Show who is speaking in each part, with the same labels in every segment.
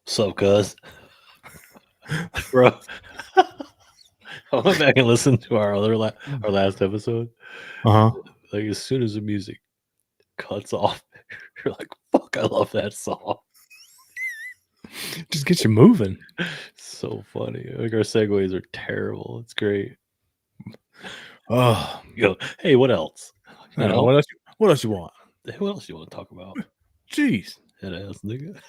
Speaker 1: So, cuz, bro, I went back and listened to our last episode.
Speaker 2: Uh-huh.
Speaker 1: Like as soon as the music cuts off, you're like, "Fuck, I love that song."
Speaker 2: Just get you moving.
Speaker 1: So funny. Like our segues are terrible. It's great.
Speaker 2: Oh,
Speaker 1: You go, "Hey, what else?" You know,
Speaker 2: what else you want?
Speaker 1: who else you want to talk about?
Speaker 2: Jeez.
Speaker 1: Head ass nigga.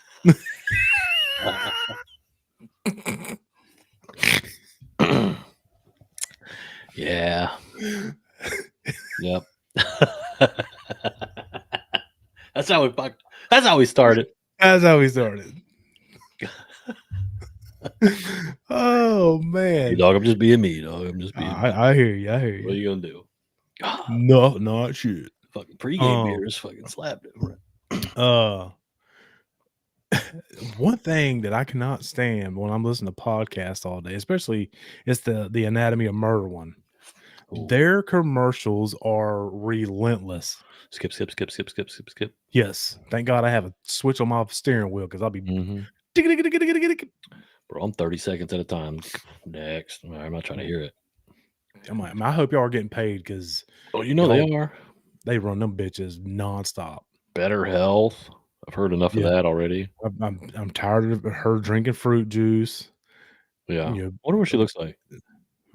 Speaker 1: Yeah. Yep. That's how we fuck. That's how we started.
Speaker 2: That's how we started. Oh
Speaker 1: Hey,
Speaker 2: man.
Speaker 1: dog, I'm just being me, dog. I'm just being me.
Speaker 2: I hear you. I hear
Speaker 1: What are
Speaker 2: you.
Speaker 1: you gonna do? Ah,
Speaker 2: No, not shit.
Speaker 1: fucking pregame
Speaker 2: Um,
Speaker 1: beers fucking slapped it.
Speaker 2: uh, one thing that I cannot stand when I'm listening to podcasts all day, especially it's the Anatomy of Murder one.
Speaker 1: Ooh.
Speaker 2: Their commercials are relentless.
Speaker 1: Skip, skip, skip, skip, skip, skip, skip.
Speaker 2: Yes, thank God I have a switch on my steering wheel because I'll be.
Speaker 1: Mm-hmm. Bro, I'm 30 seconds at a time. Next. I'm not trying to hear it.
Speaker 2: I hope y'all are getting paid because
Speaker 1: Oh, you know they are.
Speaker 2: they run them bitches nonstop.
Speaker 1: Better health. I've heard enough of
Speaker 2: Yeah,
Speaker 1: that already.
Speaker 2: I'm tired of her drinking fruit juice.
Speaker 1: Yeah.
Speaker 2: You know,
Speaker 1: Wonder what she looks like.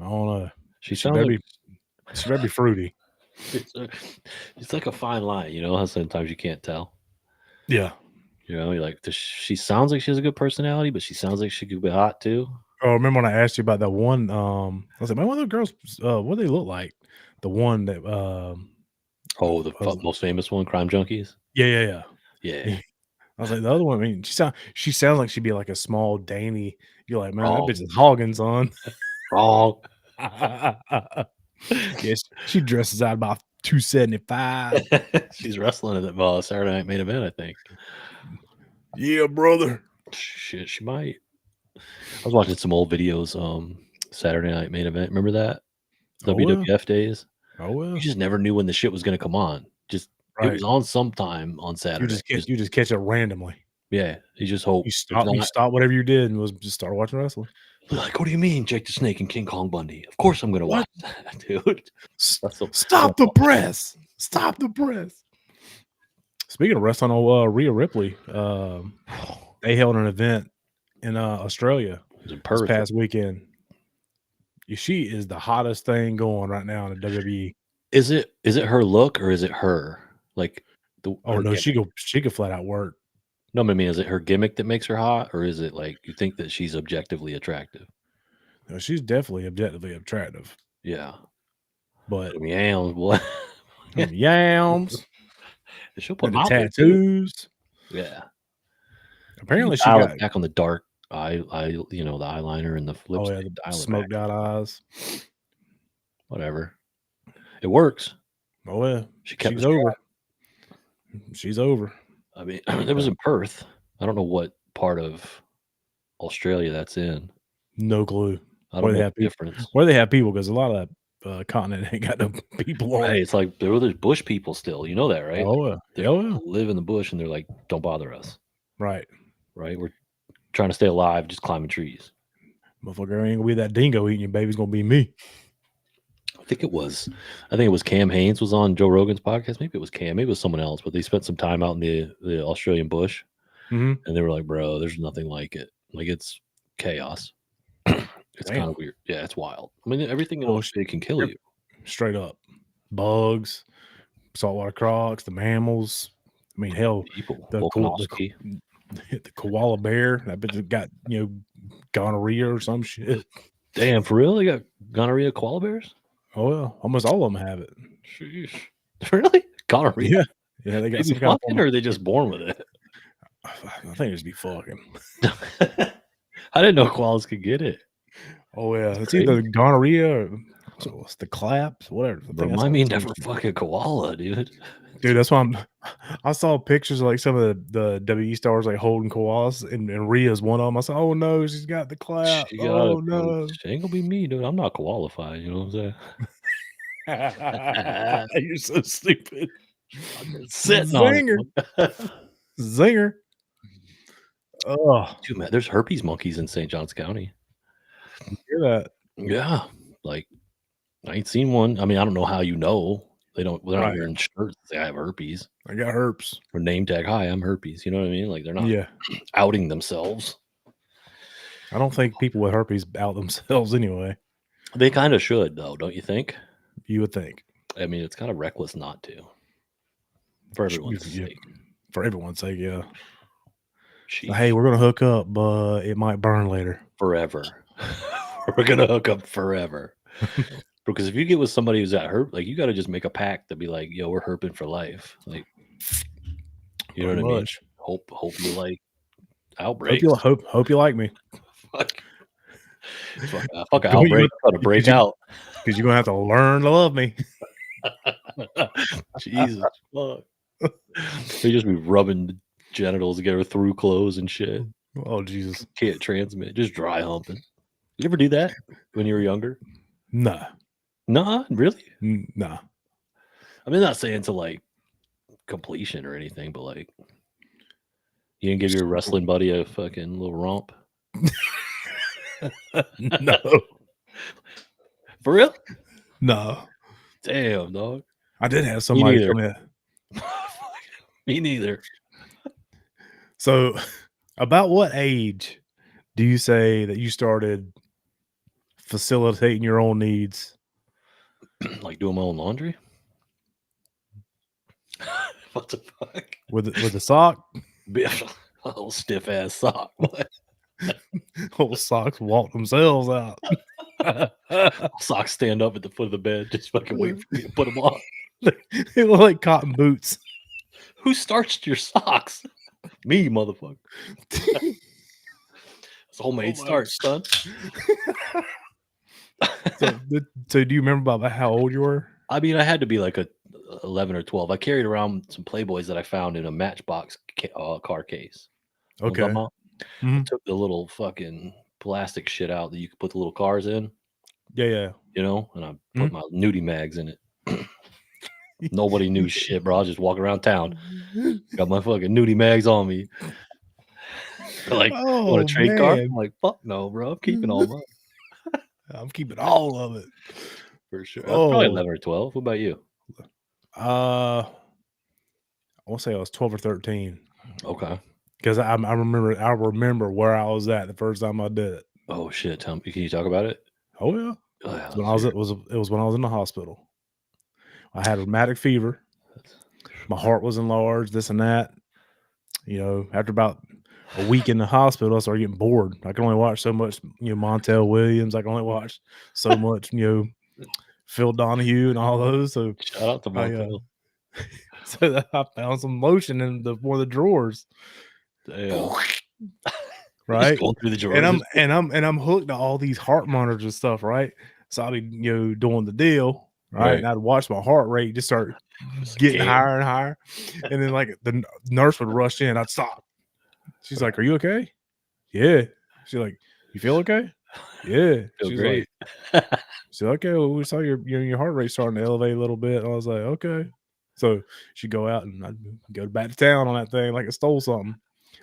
Speaker 2: I don't know.
Speaker 1: She
Speaker 2: She
Speaker 1: sounds
Speaker 2: better
Speaker 1: like
Speaker 2: be fruity.
Speaker 1: it's like a fine line, you know, how sometimes you can't tell.
Speaker 2: Yeah.
Speaker 1: You know, you're like, she sounds like she has a good personality, but she sounds like she could be hot too.
Speaker 2: Oh, remember when I asked you about that one? I was like, man, one of the girls, what do they look like? The one that,
Speaker 1: Oh, the
Speaker 2: I was,
Speaker 1: most famous one, Crime Junkies.
Speaker 2: yeah.
Speaker 1: Yeah.
Speaker 2: I was like, the other one. I mean, she sounds like she'd be like a small, dainty. You're like, man, that bitch
Speaker 1: Wrong.
Speaker 2: is hogging, son.
Speaker 1: Wrong.
Speaker 2: Yes, she dresses out about 275.
Speaker 1: She's wrestling at the Saturday Night Main Event, I think.
Speaker 2: Yeah, brother.
Speaker 1: Shit, she might. I was watching some old videos. Saturday Night Main Event. Remember that
Speaker 2: Oh well.
Speaker 1: WWF days?
Speaker 2: Oh
Speaker 1: You
Speaker 2: well.
Speaker 1: just never knew when the shit was going to come on. Just it
Speaker 2: Right.
Speaker 1: was on sometime on
Speaker 2: You
Speaker 1: Saturday.
Speaker 2: just catch it randomly.
Speaker 1: Yeah. You just hope if
Speaker 2: You
Speaker 1: not.
Speaker 2: stop whatever you did and was just start watching wrestling.
Speaker 1: Like, what do you mean, Jake the Snake and King Kong Bundy? Of course I'm going to
Speaker 2: What?
Speaker 1: watch that, dude. That's so.
Speaker 2: Stop the press. Stop the press. Speaking of wrestling, Rhea Ripley, they held an event in Australia
Speaker 1: It was in
Speaker 2: this
Speaker 1: Perth.
Speaker 2: past weekend. She is the hottest thing going right now in the WWE.
Speaker 1: Is it her look or is it her? Like
Speaker 2: Oh
Speaker 1: her
Speaker 2: no,
Speaker 1: gimmick?
Speaker 2: she could flat out work.
Speaker 1: No, I mean, is it her gimmick that makes her hot, or is it like you think that she's objectively attractive?
Speaker 2: No, she's definitely objectively attractive.
Speaker 1: Yeah,
Speaker 2: But
Speaker 1: yams, boy.
Speaker 2: yams
Speaker 1: She'll put
Speaker 2: and
Speaker 1: them
Speaker 2: the
Speaker 1: out there too.
Speaker 2: tattoos.
Speaker 1: Yeah, you can
Speaker 2: Apparently she
Speaker 1: dial
Speaker 2: got
Speaker 1: it back on the dark the eyeliner and the lipstick.
Speaker 2: the
Speaker 1: Dial it back.
Speaker 2: smoked out eyes.
Speaker 1: Whatever, it works.
Speaker 2: Oh yeah,
Speaker 1: She kept
Speaker 2: she's
Speaker 1: us
Speaker 2: over.
Speaker 1: track.
Speaker 2: She's over.
Speaker 1: I mean, it was in Perth. I don't know what part of Australia that's in.
Speaker 2: No clue
Speaker 1: I
Speaker 2: where
Speaker 1: don't
Speaker 2: they
Speaker 1: know
Speaker 2: have
Speaker 1: the
Speaker 2: people.
Speaker 1: difference.
Speaker 2: Where they have people because a lot of that continent ain't got no people on
Speaker 1: Right,
Speaker 2: it.
Speaker 1: it's like there's bush people still. You know that, right? Like,
Speaker 2: Oh yeah,
Speaker 1: they
Speaker 2: oh yeah.
Speaker 1: live in the bush, and they're like, "Don't bother us."
Speaker 2: Right,
Speaker 1: Right? We're trying to stay alive, just climbing trees.
Speaker 2: motherfucker ain't gonna be that dingo eating your baby's gonna be me.
Speaker 1: I think it was Cam Haynes was on Joe Rogan's podcast. Maybe it was Cam, maybe it was someone else, but they spent some time out in the Australian bush,
Speaker 2: Mm-hmm.
Speaker 1: and they were like, "Bro, there's nothing like it. Like it's chaos. It's kind
Speaker 2: Damn.
Speaker 1: of weird. Yeah, it's wild. I mean, everything in
Speaker 2: Well,
Speaker 1: Australia can kill you.
Speaker 2: straight up, bugs, saltwater crocs, the mammals. I mean, hell,
Speaker 1: People,
Speaker 2: the
Speaker 1: Volkanovski.
Speaker 2: the koala bear. That bitch got gonorrhea or some shit.
Speaker 1: Damn, for real? They got gonorrhea koala bears?
Speaker 2: Oh well, almost all of them have it.
Speaker 1: Sheesh. Really? Gonorrhea?
Speaker 2: Yeah, they got
Speaker 1: Maybe
Speaker 2: some kind of
Speaker 1: fucking, or are they just born with it?
Speaker 2: I think it just be fucking.
Speaker 1: I didn't know koalas could get it.
Speaker 2: Oh yeah, it's
Speaker 1: Crazy.
Speaker 2: either gonorrhea or what's the claps, whatever.
Speaker 1: Remind me never fucking koala, dude.
Speaker 2: Dude, that's why I saw pictures of like some of the WE stars like holding koalas, and Rhea's one of them. I said, "Oh no, she's got the clap.
Speaker 1: She got
Speaker 2: Oh
Speaker 1: it, bro.
Speaker 2: no,
Speaker 1: She ain't gonna be me, dude. I'm not qualified. You know what I'm saying?
Speaker 2: you're so stupid."
Speaker 1: I'm just sitting on
Speaker 2: Zinger,
Speaker 1: it.
Speaker 2: zinger. Oh,
Speaker 1: Dude, man, there's herpes monkeys in St. Johns County.
Speaker 2: hear that?
Speaker 1: Yeah, like I ain't seen one. I mean, I don't know how you know. They're not
Speaker 2: Right.
Speaker 1: wearing shirts that say I have herpes
Speaker 2: I got herpes.
Speaker 1: or name tag. Hi, I'm herpes. You know what I mean? Like they're not
Speaker 2: Yeah.
Speaker 1: outing themselves.
Speaker 2: I don't think people with herpes out themselves anyway.
Speaker 1: They kind of should, though, don't you think?
Speaker 2: You would think.
Speaker 1: I mean, it's kind of reckless not to, for everyone's
Speaker 2: Yeah,
Speaker 1: sake.
Speaker 2: for everyone's sake, yeah. So,
Speaker 1: Sheesh.
Speaker 2: hey, we're gonna hook up, but it might burn later.
Speaker 1: Forever. We're gonna hook up forever. Because if you get with somebody who's at herp, like you got to just make a pact to be like, yo, we're herping for life. Like, you know
Speaker 2: Pretty
Speaker 1: what I mean?
Speaker 2: much.
Speaker 1: Hope you like
Speaker 2: Hope
Speaker 1: outbreaks.
Speaker 2: you hope you like me.
Speaker 1: Fuck an outbreak. I'm gonna break out.
Speaker 2: Because you're gonna have to learn to love me.
Speaker 1: Jesus fuck. They just be rubbing the genitals together through clothes and shit.
Speaker 2: Oh Jesus.
Speaker 1: Can't transmit. Just dry humping. You ever do that when you were younger?
Speaker 2: Nah.
Speaker 1: Nah, really?
Speaker 2: Nah.
Speaker 1: I mean, not saying to like completion or anything, but like you didn't give your wrestling buddy a fucking little romp?
Speaker 2: No.
Speaker 1: For real?
Speaker 2: No.
Speaker 1: Damn, dog.
Speaker 2: I did have somebody
Speaker 1: neither.
Speaker 2: come in.
Speaker 1: Me neither.
Speaker 2: So, about what age do you say that you started facilitating your own needs?
Speaker 1: Like doing my own laundry? What the fuck?
Speaker 2: With the sock?
Speaker 1: A little stiff ass sock.
Speaker 2: Whole socks walk themselves out.
Speaker 1: Socks stand up at the foot of the bed, just fucking wait for me to put them on.
Speaker 2: They look like cotton boots.
Speaker 1: Who starched your socks? Me, motherfucker. It's homemade starch, son.
Speaker 2: So do you remember about how old you were?
Speaker 1: I mean, I had to be like 11 or 12. I carried around some Playboys that I found in a Matchbox car case. You know what I'm
Speaker 2: Okay.
Speaker 1: talking about? I took the little fucking plastic shit out that you could put the little cars in,
Speaker 2: Yeah.
Speaker 1: you know, and I put my nudie mags in it. Nobody knew shit, bro. I was just walking around town. Got my fucking nudie mags on me. Like, want a trade car? I'm like, fuck no, bro. I'm keeping all mine.
Speaker 2: I'm keeping all of it.
Speaker 1: For sure. I was probably 11 or 12. What about you?
Speaker 2: I want to say I was 12 or 13.
Speaker 1: Okay.
Speaker 2: Because I remember where I was at the first time I did it.
Speaker 1: Oh shit. Tell me, can you talk about it?
Speaker 2: Oh yeah.
Speaker 1: Oh, yeah,
Speaker 2: It was when I was in the hospital. I had rheumatic fever. My heart was enlarged, this and that. You know, after about a week in the hospital, I started getting bored. I can only watch so much, Montel Williams. I can only watch so much, Phil Donahue and all those. So
Speaker 1: shout out to Montel.
Speaker 2: So I found some lotion in one of the drawers.
Speaker 1: Damn.
Speaker 2: Right.
Speaker 1: Going through the drawers.
Speaker 2: And I'm hooked to all these heart monitors and stuff, right? So I'll be doing the deal, right? And I'd watch my heart rate just start getting higher and higher. And then like the nurse would rush in, I'd stop. She's like, "Are you okay?" Yeah. She's like, "You feel okay?" Yeah.
Speaker 1: Feel
Speaker 2: She's
Speaker 1: great.
Speaker 2: like, she's like, "Okay, well, we saw your heart rate starting to elevate a little bit." And I was like, "Okay." So she'd go out and I'd go back to town on that thing like it stole something.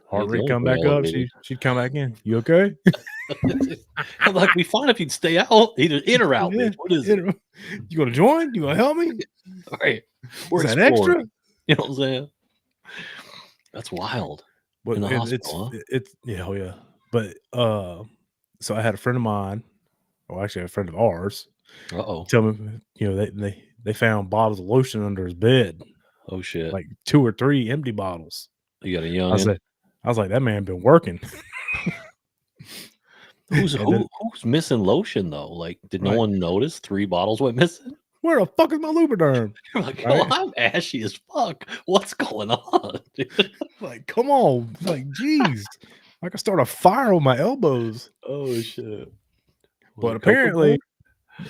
Speaker 2: Heart rate come back up. She'd come back in. You okay?
Speaker 1: I'm like, we fine if you'd stay out, either in or out, bitch. What is it?
Speaker 2: You gonna join? You gonna help me?
Speaker 1: All right.
Speaker 2: Is that extra?
Speaker 1: You know what I'm saying? That's wild.
Speaker 2: But
Speaker 1: in the hospital,
Speaker 2: it's yeah, oh yeah. But so I had a friend of mine, or actually a friend of ours, tell me, they found bottles of lotion under his bed.
Speaker 1: Oh shit.
Speaker 2: Like 2 or 3 empty bottles.
Speaker 1: You got a young.
Speaker 2: I was like, that man been working.
Speaker 1: Who's missing lotion though? Like, did no one notice 3 bottles went missing?
Speaker 2: Where the fuck is my Lubriderm?
Speaker 1: You're like, oh, I'm ashy as fuck. What's going on?
Speaker 2: Like, come on. Like, geez. I could start a fire with my elbows.
Speaker 1: Oh shit.
Speaker 2: But apparently,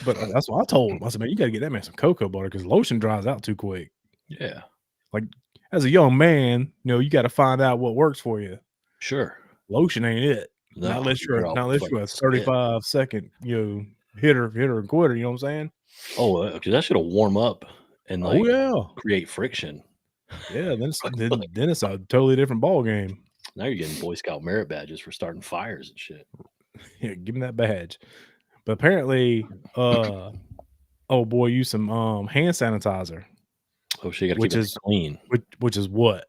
Speaker 2: that's what I told him. I said, man, you gotta get that man some cocoa butter because lotion dries out too quick.
Speaker 1: Yeah.
Speaker 2: Like, as a young man, you got to find out what works for you.
Speaker 1: Sure.
Speaker 2: Lotion ain't it.
Speaker 1: No,
Speaker 2: not unless you're a 35-second, hitter and quitter. You know what I'm saying?
Speaker 1: Oh, because that should warm up and create friction.
Speaker 2: Yeah, then it's a totally different ball game.
Speaker 1: Now you're getting Boy Scout merit badges for starting fires and shit.
Speaker 2: Yeah, give him that badge. But apparently, oh boy, use some hand sanitizer,
Speaker 1: Oh shit, you gotta keep
Speaker 2: which
Speaker 1: it
Speaker 2: is
Speaker 1: clean.
Speaker 2: which is what?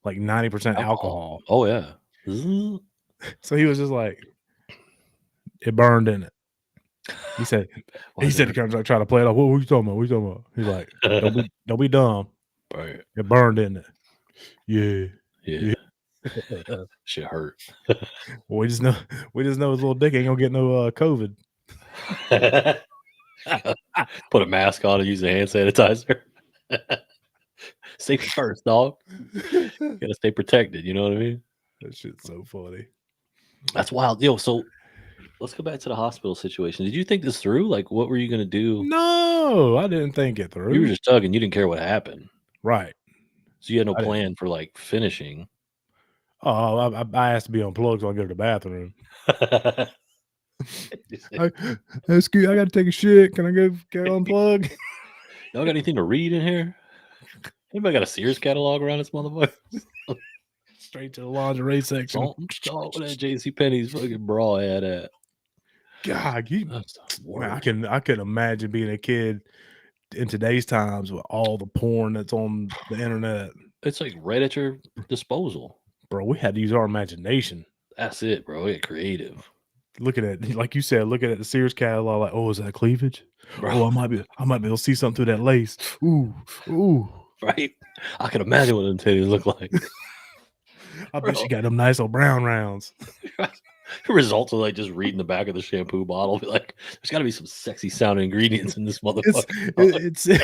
Speaker 2: Like 90%
Speaker 1: Alcohol.
Speaker 2: alcohol.
Speaker 1: Oh yeah. Zzz.
Speaker 2: So he was just like, it burned in it. He said
Speaker 1: Why is
Speaker 2: he kind of trying to play it off. What you talking about? What you talking about? He's like,
Speaker 1: it?
Speaker 2: don't be dumb.
Speaker 1: Right.
Speaker 2: It burned in it. Yeah.
Speaker 1: Yeah.
Speaker 2: Yeah.
Speaker 1: Shit hurt.
Speaker 2: Well, we just know his little dick ain't gonna get no COVID.
Speaker 1: Put a mask on and use a hand sanitizer. Safety first, dog. You gotta stay protected. You know what I mean?
Speaker 2: That shit's so funny.
Speaker 1: That's wild. Yo, so let's go back to the hospital situation. Did you think this through? Like, what were you gonna do?
Speaker 2: No, I didn't think it through.
Speaker 1: You were just tugging. You didn't care what happened.
Speaker 2: Right.
Speaker 1: So you had no
Speaker 2: I didn't.
Speaker 1: plan for like finishing.
Speaker 2: Oh, I asked to be unplugged so I can go to the bathroom. Excuse, I gotta take a shit. Can I go unplug?
Speaker 1: Y'all got anything to read in here? Anybody got a Sears catalog around this motherfucker?
Speaker 2: Straight to the lingerie section.
Speaker 1: What that JC Penney's fucking bra had at.
Speaker 2: God,
Speaker 1: That's the
Speaker 2: man, I can imagine being a kid in today's times with all the porn that's on the internet.
Speaker 1: It's like right at your disposal.
Speaker 2: Bro, we had to use our imagination.
Speaker 1: That's it, bro. Get creative.
Speaker 2: Looking at, like you said, looking at the Sears catalog, like, oh, is that cleavage?
Speaker 1: Bro.
Speaker 2: Oh, I might be able to see something through that lace. Ooh.
Speaker 1: Right? I can imagine what them titties look like.
Speaker 2: I bet she got them nice old brown rounds.
Speaker 1: The results of like just reading the back of the shampoo bottle, be like, there's got to be some sexy sounding ingredients in this motherfucker.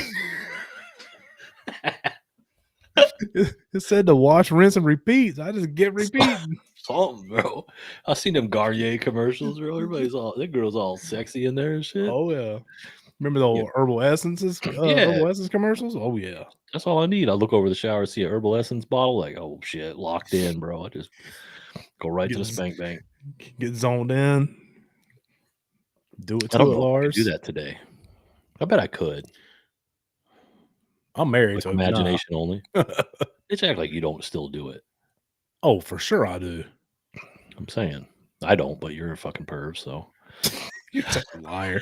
Speaker 2: It said to wash, rinse, and repeat. I just get repeating.
Speaker 1: Something, bro. I seen them Garnier commercials, bro. That girl's all sexy in there and shit.
Speaker 2: Oh yeah. Remember the old herbal essences? Herbal essence commercials? Oh yeah.
Speaker 1: That's all I need. I look over the shower, see a herbal essence bottle, like, oh shit, locked in, bro. I just go right to the spank bank.
Speaker 2: Get zoned in. Do it
Speaker 1: I don't
Speaker 2: to it,
Speaker 1: know if I
Speaker 2: Lars.
Speaker 1: could do that today. I bet I could.
Speaker 2: I'm married,
Speaker 1: Like
Speaker 2: so
Speaker 1: imagination only. It's act like you don't still do it.
Speaker 2: Oh, for sure I do.
Speaker 1: I'm saying. I don't, but you're a fucking perv, so.
Speaker 2: You're such a liar.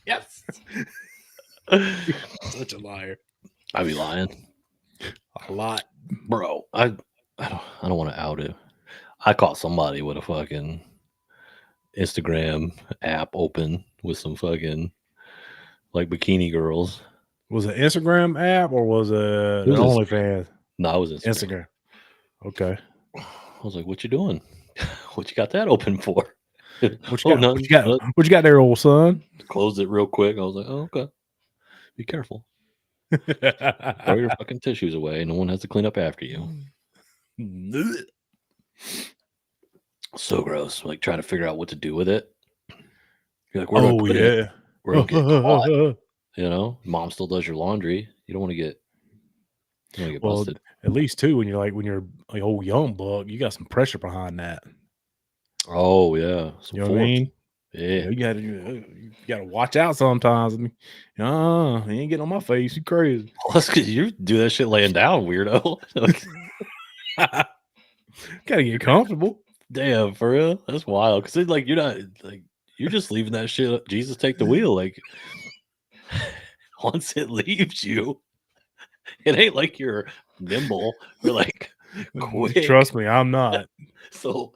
Speaker 1: Yes.
Speaker 2: You're such a liar.
Speaker 1: I be lying.
Speaker 2: A lot.
Speaker 1: Bro, I don't want to out it. I caught somebody with a fucking Instagram app open with some fucking like bikini girls.
Speaker 2: Was it Instagram app or was it OnlyFans?
Speaker 1: No, it was
Speaker 2: Instagram. Okay.
Speaker 1: I was like, "What you doing? What you got that open for?"
Speaker 2: What you got there, old son?
Speaker 1: Closed it real quick. I was like, "Oh, okay. Be careful. Throw your fucking tissues away. No one has to clean up after you." So gross. Like trying to figure out what to do with it. You're like, "Where do I put it? We're gonna get caught." You know, mom still does your laundry. You don't want to get busted.
Speaker 2: At least too, when you're like old young buck, you got some pressure behind that.
Speaker 1: Oh yeah,
Speaker 2: You know what I mean?
Speaker 1: Yeah,
Speaker 2: you gotta watch out sometimes. You ain't getting on my face. You crazy?
Speaker 1: Well, that's because you do that shit laying down, weirdo.
Speaker 2: Gotta get comfortable.
Speaker 1: Damn, for real, that's wild. Because like you're not like you're just leaving that shit. Jesus, take the wheel. Like once it leaves you, it ain't like you're nimble. You're like quick.
Speaker 2: Trust me, I'm not.
Speaker 1: So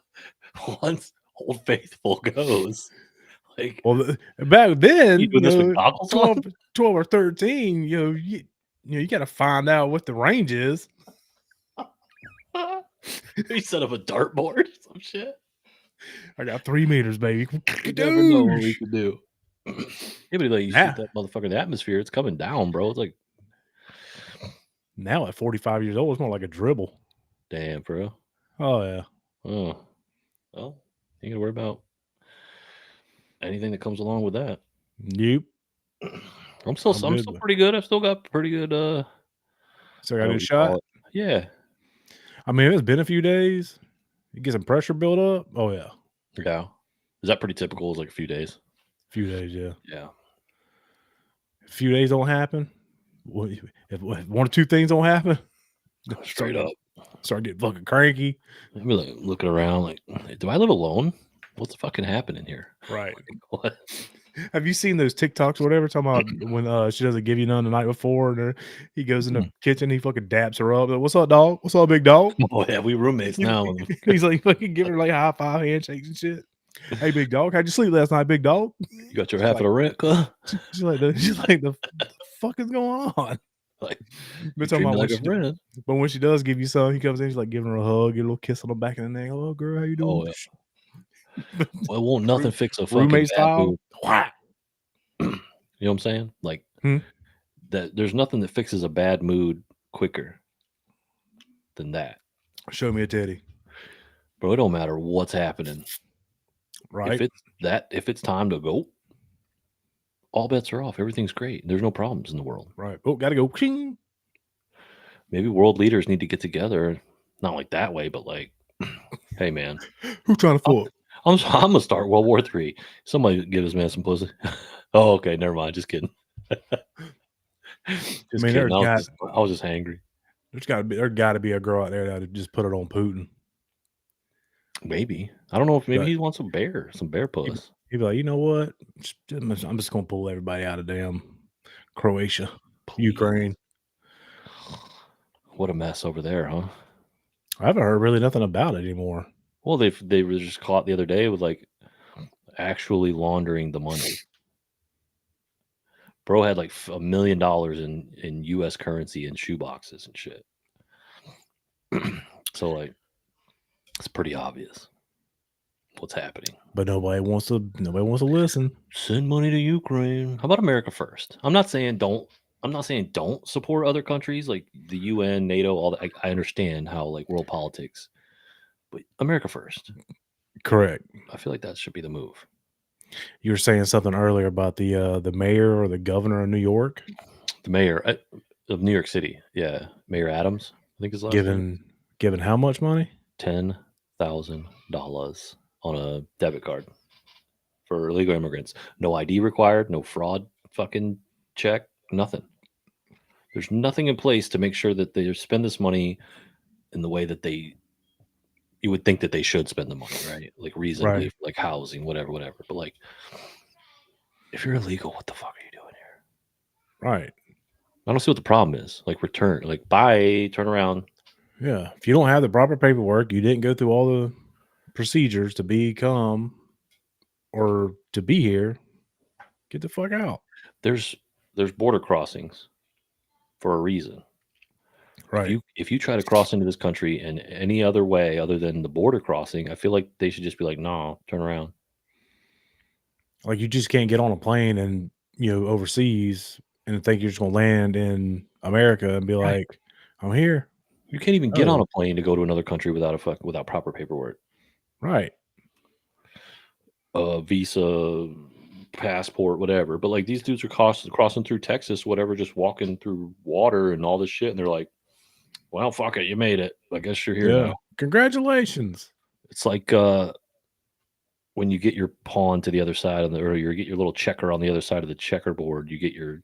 Speaker 1: once Old Faithful goes, like,
Speaker 2: well, back then,
Speaker 1: you doing this with goggles
Speaker 2: 12 or 13, you got to find out what the range is.
Speaker 1: He set up a dartboard, some shit.
Speaker 2: I got 3 meters, baby.
Speaker 1: You never know what we could do. Yeah, but like you shoot that motherfucker in the atmosphere, it's coming down, bro. It's like
Speaker 2: now at 45 years old, it's more like a dribble.
Speaker 1: Damn, bro.
Speaker 2: Oh yeah.
Speaker 1: Oh, well, you gotta worry about anything that comes along with that.
Speaker 2: Nope.
Speaker 1: I'm still pretty good. I've still got pretty good.
Speaker 2: So I got a shot.
Speaker 1: Yeah.
Speaker 2: I mean, it's been a few days. You get some pressure build up. Oh yeah.
Speaker 1: Yeah. Is that pretty typical? It's like a few days.
Speaker 2: Few days, yeah.
Speaker 1: Yeah.
Speaker 2: A few days don't happen. If one or two things don't happen,
Speaker 1: straight up.
Speaker 2: Start getting fucking cranky.
Speaker 1: I'd be like looking around, like, do I live alone? What's fucking happening here?
Speaker 2: Right.
Speaker 1: Like, what?
Speaker 2: Have you seen those TikToks or whatever talking about when she doesn't give you none the night before and he goes in the kitchen, he fucking daps her up. Like, what's up, dog? What's up, big dog?
Speaker 1: Oh yeah, we roommates now.
Speaker 2: He's like fucking giving her like high five handshakes and shit. Hey, big dog, how'd you sleep last night, big dog?
Speaker 1: You got your half of the rent,
Speaker 2: She's like, the fuck is going on?
Speaker 1: like,
Speaker 2: But,
Speaker 1: treat me like a friend.
Speaker 2: but when she does give you some, he comes in, he's like giving her a hug, get a little kiss on the back of the neck. Oh, girl, how you doing?
Speaker 1: Oh, yeah. Well, won't nothing fix a fucking
Speaker 2: Roommate
Speaker 1: bad
Speaker 2: style.
Speaker 1: mood. You know what I'm saying? Like that. There's nothing that fixes a bad mood quicker than that.
Speaker 2: Show me a titty,
Speaker 1: bro. It don't matter what's happening.
Speaker 2: Right.
Speaker 1: If it's time to go, all bets are off. Everything's great. There's no problems in the world.
Speaker 2: Right. Oh, gotta go. Ching.
Speaker 1: Maybe world leaders need to get together. Not like that way, but like, hey man,
Speaker 2: who's trying to fuck?
Speaker 1: I'm gonna start World War III. Somebody give this man some pussy. Oh, okay, never mind. Just kidding. Just kidding. I was just angry.
Speaker 2: There gotta be a girl out there that would just put it on Putin.
Speaker 1: Maybe. I don't know if maybe he wants some bear puss.
Speaker 2: He'd be like, you know what? I'm just gonna pull everybody out of damn Croatia, Ukraine.
Speaker 1: What a mess over there, huh?
Speaker 2: I haven't heard really nothing about it anymore.
Speaker 1: Well, they were just caught the other day with like actually laundering the money. Bro had like $1 million in U.S. currency in shoe boxes and shit. So like, it's pretty obvious what's happening.
Speaker 2: But nobody wants to listen.
Speaker 1: Send money to Ukraine. How about America first? I'm not saying don't support other countries like the UN, NATO, all that. I understand how like world politics, but America first.
Speaker 2: Correct.
Speaker 1: I feel like that should be the move.
Speaker 2: You were saying something earlier about the mayor or the governor of New York.
Speaker 1: The mayor of New York City, yeah, Mayor Adams. I think his last name.
Speaker 2: Given how much money?
Speaker 1: $10,000 on a debit card for illegal immigrants. No ID required. No fraud. Fucking check. Nothing. There's nothing in place to make sure that they spend this money in the way that you would think that they should spend the money, right? Like reasonably,
Speaker 2: right.
Speaker 1: Like housing, whatever. But like, if you're illegal, what the fuck are you doing here?
Speaker 2: Right.
Speaker 1: I don't see what the problem is. Like return, like bye, turn around.
Speaker 2: Yeah. If you don't have the proper paperwork, you didn't go through all the procedures to become or to be here, get the fuck out.
Speaker 1: There's border crossings for a reason.
Speaker 2: Right.
Speaker 1: If you try to cross into this country in any other way other than the border crossing, I feel like they should just be like, no, turn around.
Speaker 2: Like you just can't get on a plane and overseas and think you're just gonna land in America and be like, I'm here.
Speaker 1: You can't even get on a plane to go to another country without proper paperwork.
Speaker 2: Right.
Speaker 1: Visa, passport, whatever. But like these dudes are crossing through Texas, whatever, just walking through water and all this shit, and they're like, well, fuck it, you made it. I guess you're here now.
Speaker 2: Congratulations.
Speaker 1: It's like when you get your pawn to the other side or you get your little checker on the other side of the checkerboard, you get your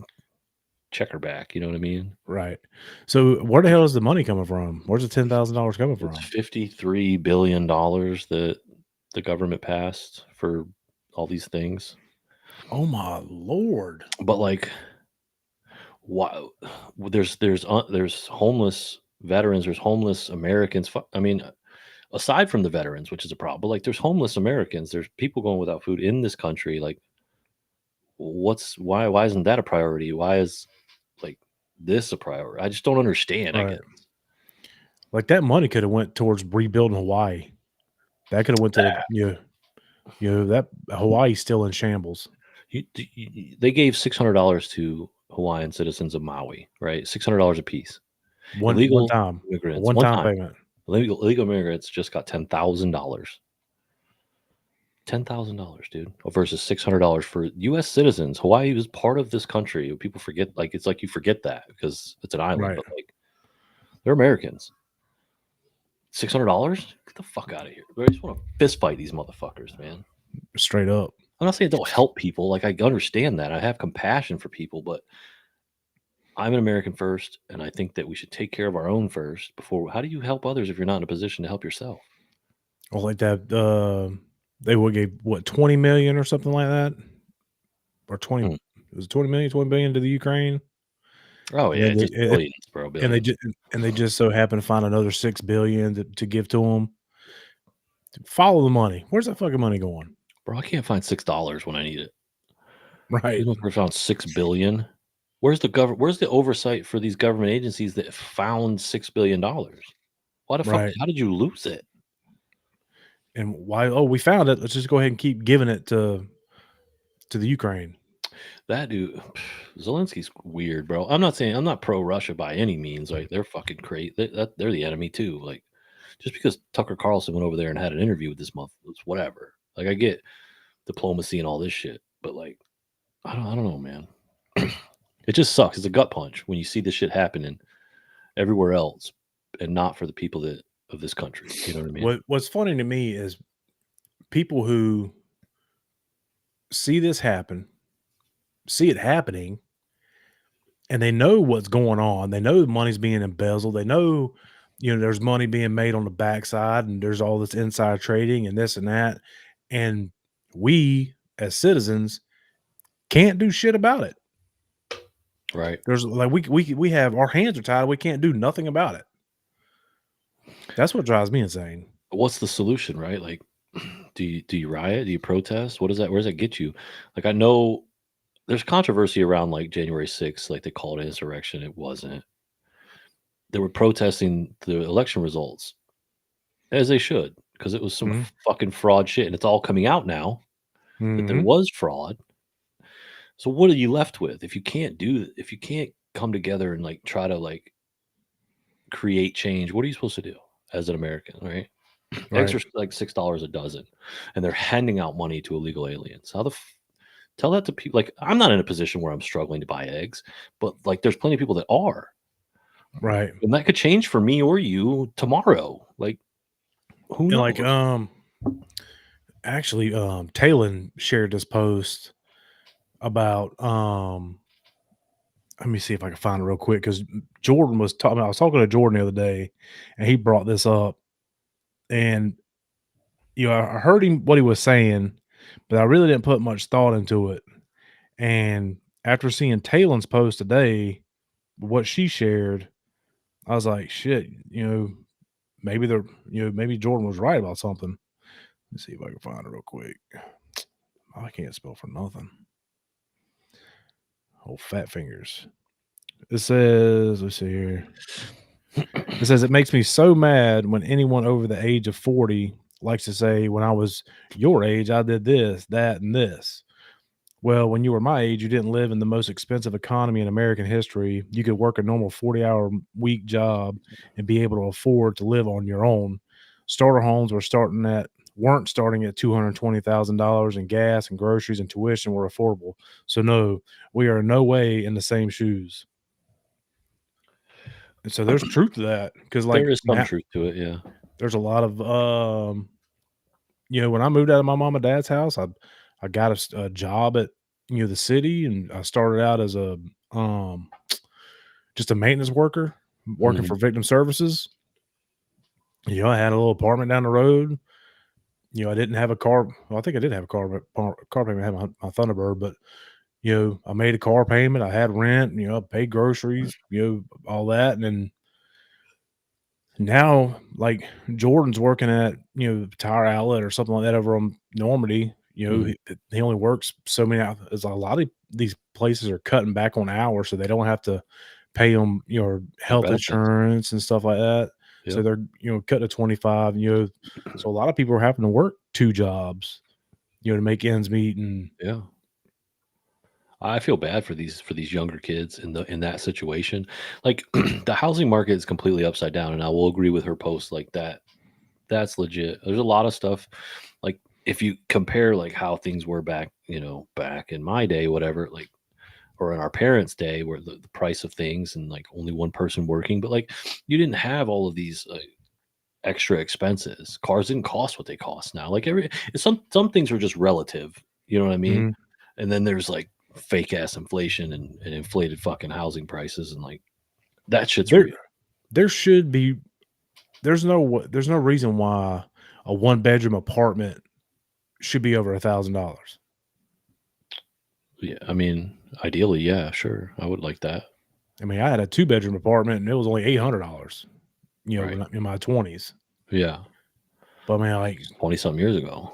Speaker 1: checker back. You know what I mean?
Speaker 2: Right. So where the hell is the money coming from? Where's the $10,000 coming from?
Speaker 1: It's $53 billion that the government passed for all these things.
Speaker 2: Oh my Lord.
Speaker 1: But like, why? There's homeless veterans, there's homeless Americans. I mean, aside from the veterans, which is a problem, but like there's homeless Americans, there's people going without food in this country. Like, why isn't that a priority? Why is like this a priority? I just don't understand.
Speaker 2: Right.
Speaker 1: I guess
Speaker 2: like that money could have went towards rebuilding Hawaii. That could have went to that Hawaii's still in shambles.
Speaker 1: They gave $600 to Hawaiian citizens of Maui, right? $600 a piece.
Speaker 2: One time
Speaker 1: immigrants,
Speaker 2: one time payment.
Speaker 1: Illegal immigrants just got $10,000. $10,000, dude, versus $600 for U.S. citizens. Hawaii was part of this country. People forget, like it's like you forget that because it's an island, but like they're Americans. $600? Get the fuck out of here! I just want to fist fight these motherfuckers, man.
Speaker 2: Straight up.
Speaker 1: I'm not saying don't help people. Like I understand that. I have compassion for people, but I'm an American first, and I think that we should take care of our own first before. How do you help others if you're not in a position to help yourself?
Speaker 2: Or like that, they would give what 20 million or something like that, or 20.
Speaker 1: Hmm.
Speaker 2: It was 20 million, 20 billion to the Ukraine,
Speaker 1: Oh
Speaker 2: and
Speaker 1: yeah,
Speaker 2: then
Speaker 1: just billions, bro, billions.
Speaker 2: and they just so happen to find another 6 billion to give to them. Follow the money. Where's that fucking money going?
Speaker 1: Bro, I can't find $6 when I need it.
Speaker 2: Right,
Speaker 1: These motherfuckers found 6 billion. Where's the oversight for these government agencies that found $6 billion? Why the fuck?
Speaker 2: right.
Speaker 1: How did you lose it?
Speaker 2: And why? Oh, we found it. Let's just go ahead and keep giving it to the Ukraine.
Speaker 1: That dude, Zelensky's weird, bro. I'm not pro Russia by any means. Like they're fucking crazy. They're the enemy too. Like just because Tucker Carlson went over there and had an interview with this month, it's whatever. Like I get diplomacy and all this shit, but like I don't know, man. It just sucks. It's a gut punch when you see this shit happening everywhere else, and not for the people that of this country. You know what I mean?
Speaker 2: What's funny to me is people who see this happen, see it happening, and they know what's going on. They know the money's being embezzled. They know, there's money being made on the backside, and there's all this inside trading and this and that. And we, as citizens, can't do shit about it.
Speaker 1: Right.
Speaker 2: There's like we have our hands are tied. We can't do nothing about it. That's what drives me insane.
Speaker 1: What's the solution, right? Like, do you riot? Do you protest? What is that? Where does that get you? Like, I know there's controversy around like January 6th, like they called it insurrection. It wasn't. They were protesting the election results, as they should, because it was some
Speaker 2: Mhm,
Speaker 1: fucking fraud shit, and it's all coming out now that there
Speaker 2: mhm,
Speaker 1: was fraud. So what are you left with if you can't come together and like try to like create change? What are you supposed to do as an American, right? Eggs
Speaker 2: right.
Speaker 1: are like $6 a dozen, and they're handing out money to illegal aliens. Tell that to people? Like, I'm not in a position where I'm struggling to buy eggs, but like, there's plenty of people that are,
Speaker 2: Right.
Speaker 1: and that could change for me or you tomorrow. Like, who
Speaker 2: And like,
Speaker 1: knows?
Speaker 2: actually, Talon shared this post about, let me see if I can find it real quick because Jordan was talking. I was talking to Jordan the other day, and he brought this up, and I heard him what he was saying, but I really didn't put much thought into it. And after seeing Talon's post today, what she shared, I was like, shit, maybe maybe Jordan was right about something. Let's see if I can find it real quick. I can't spell for nothing. Oh, fat fingers. It says, let's see here. It says, it makes me so mad when anyone over the age of 40 likes to say, when I was your age, I did this, that, and this. Well, when you were my age, you didn't live in the most expensive economy in American history. You could work a normal 40-hour week job and be able to afford to live on your own. Starter homes weren't starting at $220,000, and gas and groceries and tuition were affordable. So no, we are in no way in the same shoes. And so there's truth to that because like
Speaker 1: There is some
Speaker 2: now
Speaker 1: truth to it, yeah.
Speaker 2: there's a lot of when I moved out of my mom and dad's house, I got a job at the city, and I started out as a um just a maintenance worker working
Speaker 1: Mhm.
Speaker 2: for victim services. I had a little apartment down the road. I didn't have a car. Well, I think I did have a car payment. I had my Thunderbird, but I made a car payment. I had rent. I paid groceries. All that, and then now, like Jordan's working at Tire Outlet or something like that over on Normandy.
Speaker 1: Mhm.
Speaker 2: He only works so many hours. As a lot of these places are cutting back on hours, so they don't have to pay them
Speaker 1: Their
Speaker 2: health
Speaker 1: benefits.
Speaker 2: insurance and stuff like that. So
Speaker 1: Yep.
Speaker 2: they're cutting to 25. So a lot of people are having to work two jobs, to make ends meet. And
Speaker 1: Yeah. I feel bad for these younger kids in that situation. Like, the housing market is completely upside down, and I will agree with her post like that. That's legit. There's a lot of stuff, like, if you compare, like, how things were back, back in my day, whatever, like, or in our parents' day, where the price of things and, like, only one person working, but, like, you didn't have all of these, extra expenses. Cars didn't cost what they cost now. Like, some things are just relative, you know what I mean?
Speaker 2: Mhm.
Speaker 1: And then there's, like, fake ass inflation and inflated fucking housing prices, and like that shit's
Speaker 2: There
Speaker 1: real.
Speaker 2: there should be there's no reason why a one-bedroom apartment should be over $1,000.
Speaker 1: Yeah, I mean, ideally, yeah, sure, I would like that.
Speaker 2: I mean, I had a two-bedroom apartment and it was only $800,
Speaker 1: Right.
Speaker 2: when in my 20s.
Speaker 1: Yeah,
Speaker 2: But I mean, like,
Speaker 1: 20 something years ago.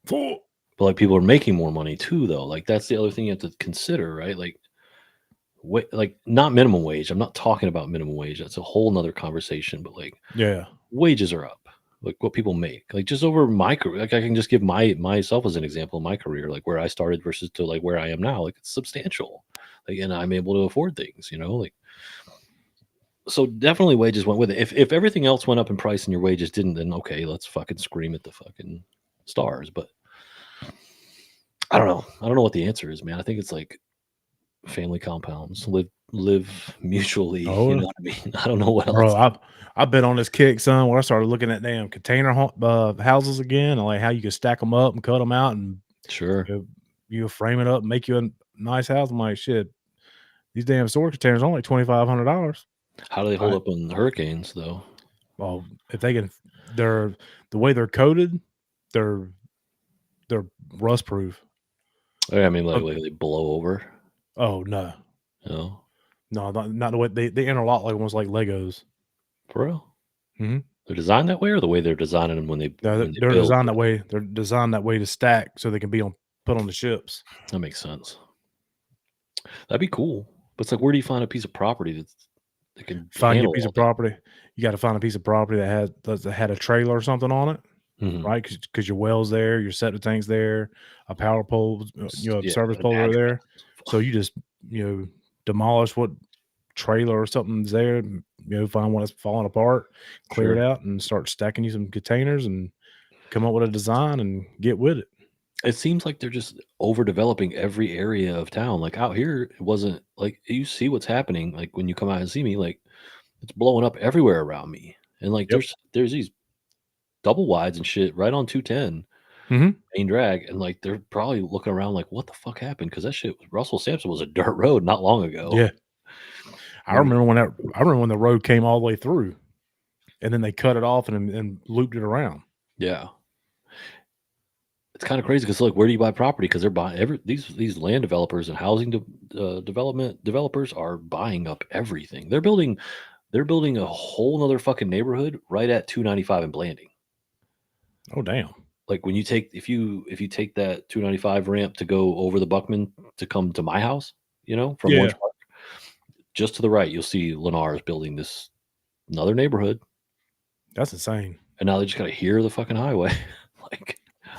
Speaker 2: full.
Speaker 1: But like people are making more money too, though. Like that's the other thing you have to consider, right? Like not minimum wage. I'm not talking about minimum wage. That's a whole nother conversation. But like
Speaker 2: Yeah.
Speaker 1: wages are up. Like what people make. Like just over my career. Like I can just give myself as an example of my career, like where I started versus to like where I am now. Like it's substantial. Like and I'm able to afford things, like so definitely wages went with it. If everything else went up in price and your wages didn't, then okay, let's fucking scream at the fucking stars. But I don't know. I don't know what the answer is, man. I think it's like family compounds live mutually. You
Speaker 2: Oh,
Speaker 1: know what I mean? I don't know what
Speaker 2: bro,
Speaker 1: else.
Speaker 2: I've been on this kick, son, where I started looking at damn container houses again, and like how you can stack them up and cut them out, and
Speaker 1: Sure.
Speaker 2: you know, you frame it up, and make you a nice house. I'm like, shit, these damn storage containers are only $2,500.
Speaker 1: How do they hold
Speaker 2: Right.
Speaker 1: up in hurricanes though?
Speaker 2: Well, if they can, they're the way they're coated, they're they're rust proof.
Speaker 1: I mean, like they blow over.
Speaker 2: Oh no,
Speaker 1: No,
Speaker 2: no, not the way they interlock like almost like Legos.
Speaker 1: for real.
Speaker 2: Mhm.
Speaker 1: They're designed that way, or the way they're designing them when
Speaker 2: They're
Speaker 1: they
Speaker 2: they're
Speaker 1: build.
Speaker 2: designed that way. They're designed that way to stack so they can be put on the ships.
Speaker 1: That makes sense. That'd be cool. But it's like, where do you find a piece of property that can
Speaker 2: Find your
Speaker 1: handle
Speaker 2: piece
Speaker 1: all
Speaker 2: of
Speaker 1: that?
Speaker 2: property. You got to find a piece of property that had a trailer or something on it,
Speaker 1: Mhm.
Speaker 2: right? Because your well's there, your septic tank's there, a power pole, a
Speaker 1: Yeah,
Speaker 2: service
Speaker 1: an
Speaker 2: pole are
Speaker 1: address.
Speaker 2: there. So you just demolish what trailer or something's there, and, find one that's falling apart, clear it
Speaker 1: Sure.
Speaker 2: out, and start stacking you some containers and come up with a design and get with it.
Speaker 1: It seems like they're just overdeveloping every area of town. Like out here, it wasn't like you see what's happening. Like when you come out and see me, like it's blowing up everywhere around me. And like
Speaker 2: Yep.
Speaker 1: there's these double wides and shit right on 210
Speaker 2: Mhm.
Speaker 1: main drag, and like they're probably looking around like, what the fuck happened? Because that shit, Russell Sampson was a dirt road not long ago.
Speaker 2: Yeah. I
Speaker 1: And
Speaker 2: remember when the road came all the way through, and then they cut it off and looped it around.
Speaker 1: yeah, it's kind of crazy because like, where do you buy property? Because they're buying these land developers and housing development developers are buying up everything. They're building a whole nother fucking neighborhood right at 295 and Blanding.
Speaker 2: Oh, damn.
Speaker 1: Like when you take if you take that 295 ramp to go over the Buckman to come to my house, from
Speaker 2: Yeah.
Speaker 1: Orange Park, just to the right, you'll see Lennar's building this another neighborhood,
Speaker 2: That's insane.
Speaker 1: and now they just gotta hear the fucking highway. Like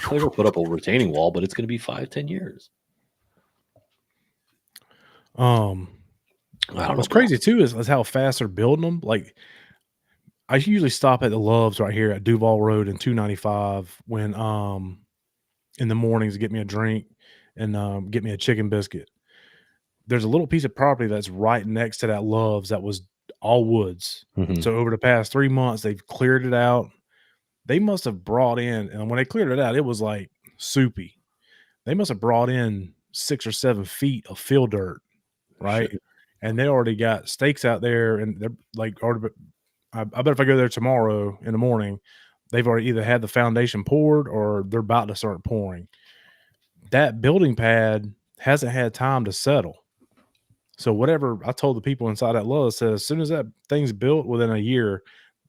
Speaker 1: they're gonna put up a retaining wall, but it's gonna be 5-10 years.
Speaker 2: Um,
Speaker 1: I don't know,
Speaker 2: what's
Speaker 1: bro.
Speaker 2: crazy too is how fast they're building them. Like, I usually stop at the Loves right here at Duval Road and 295 when in the mornings to get me a drink and get me a chicken biscuit. There's a little piece of property that's right next to that Loves that was all woods.
Speaker 1: Mhm.
Speaker 2: So over the past 3 months, they've cleared it out. They must have brought in, and when they cleared it out, it was like soupy. They must have brought in 6 or 7 feet of fill dirt, right?
Speaker 1: Shit.
Speaker 2: And they already got stakes out there, and they're like already. I bet if I go there tomorrow in the morning, they've already either had the foundation poured or they're about to start pouring. That building pad hasn't had time to settle. So whatever I told the people inside that Lowe's says, as soon as that thing's built within a year,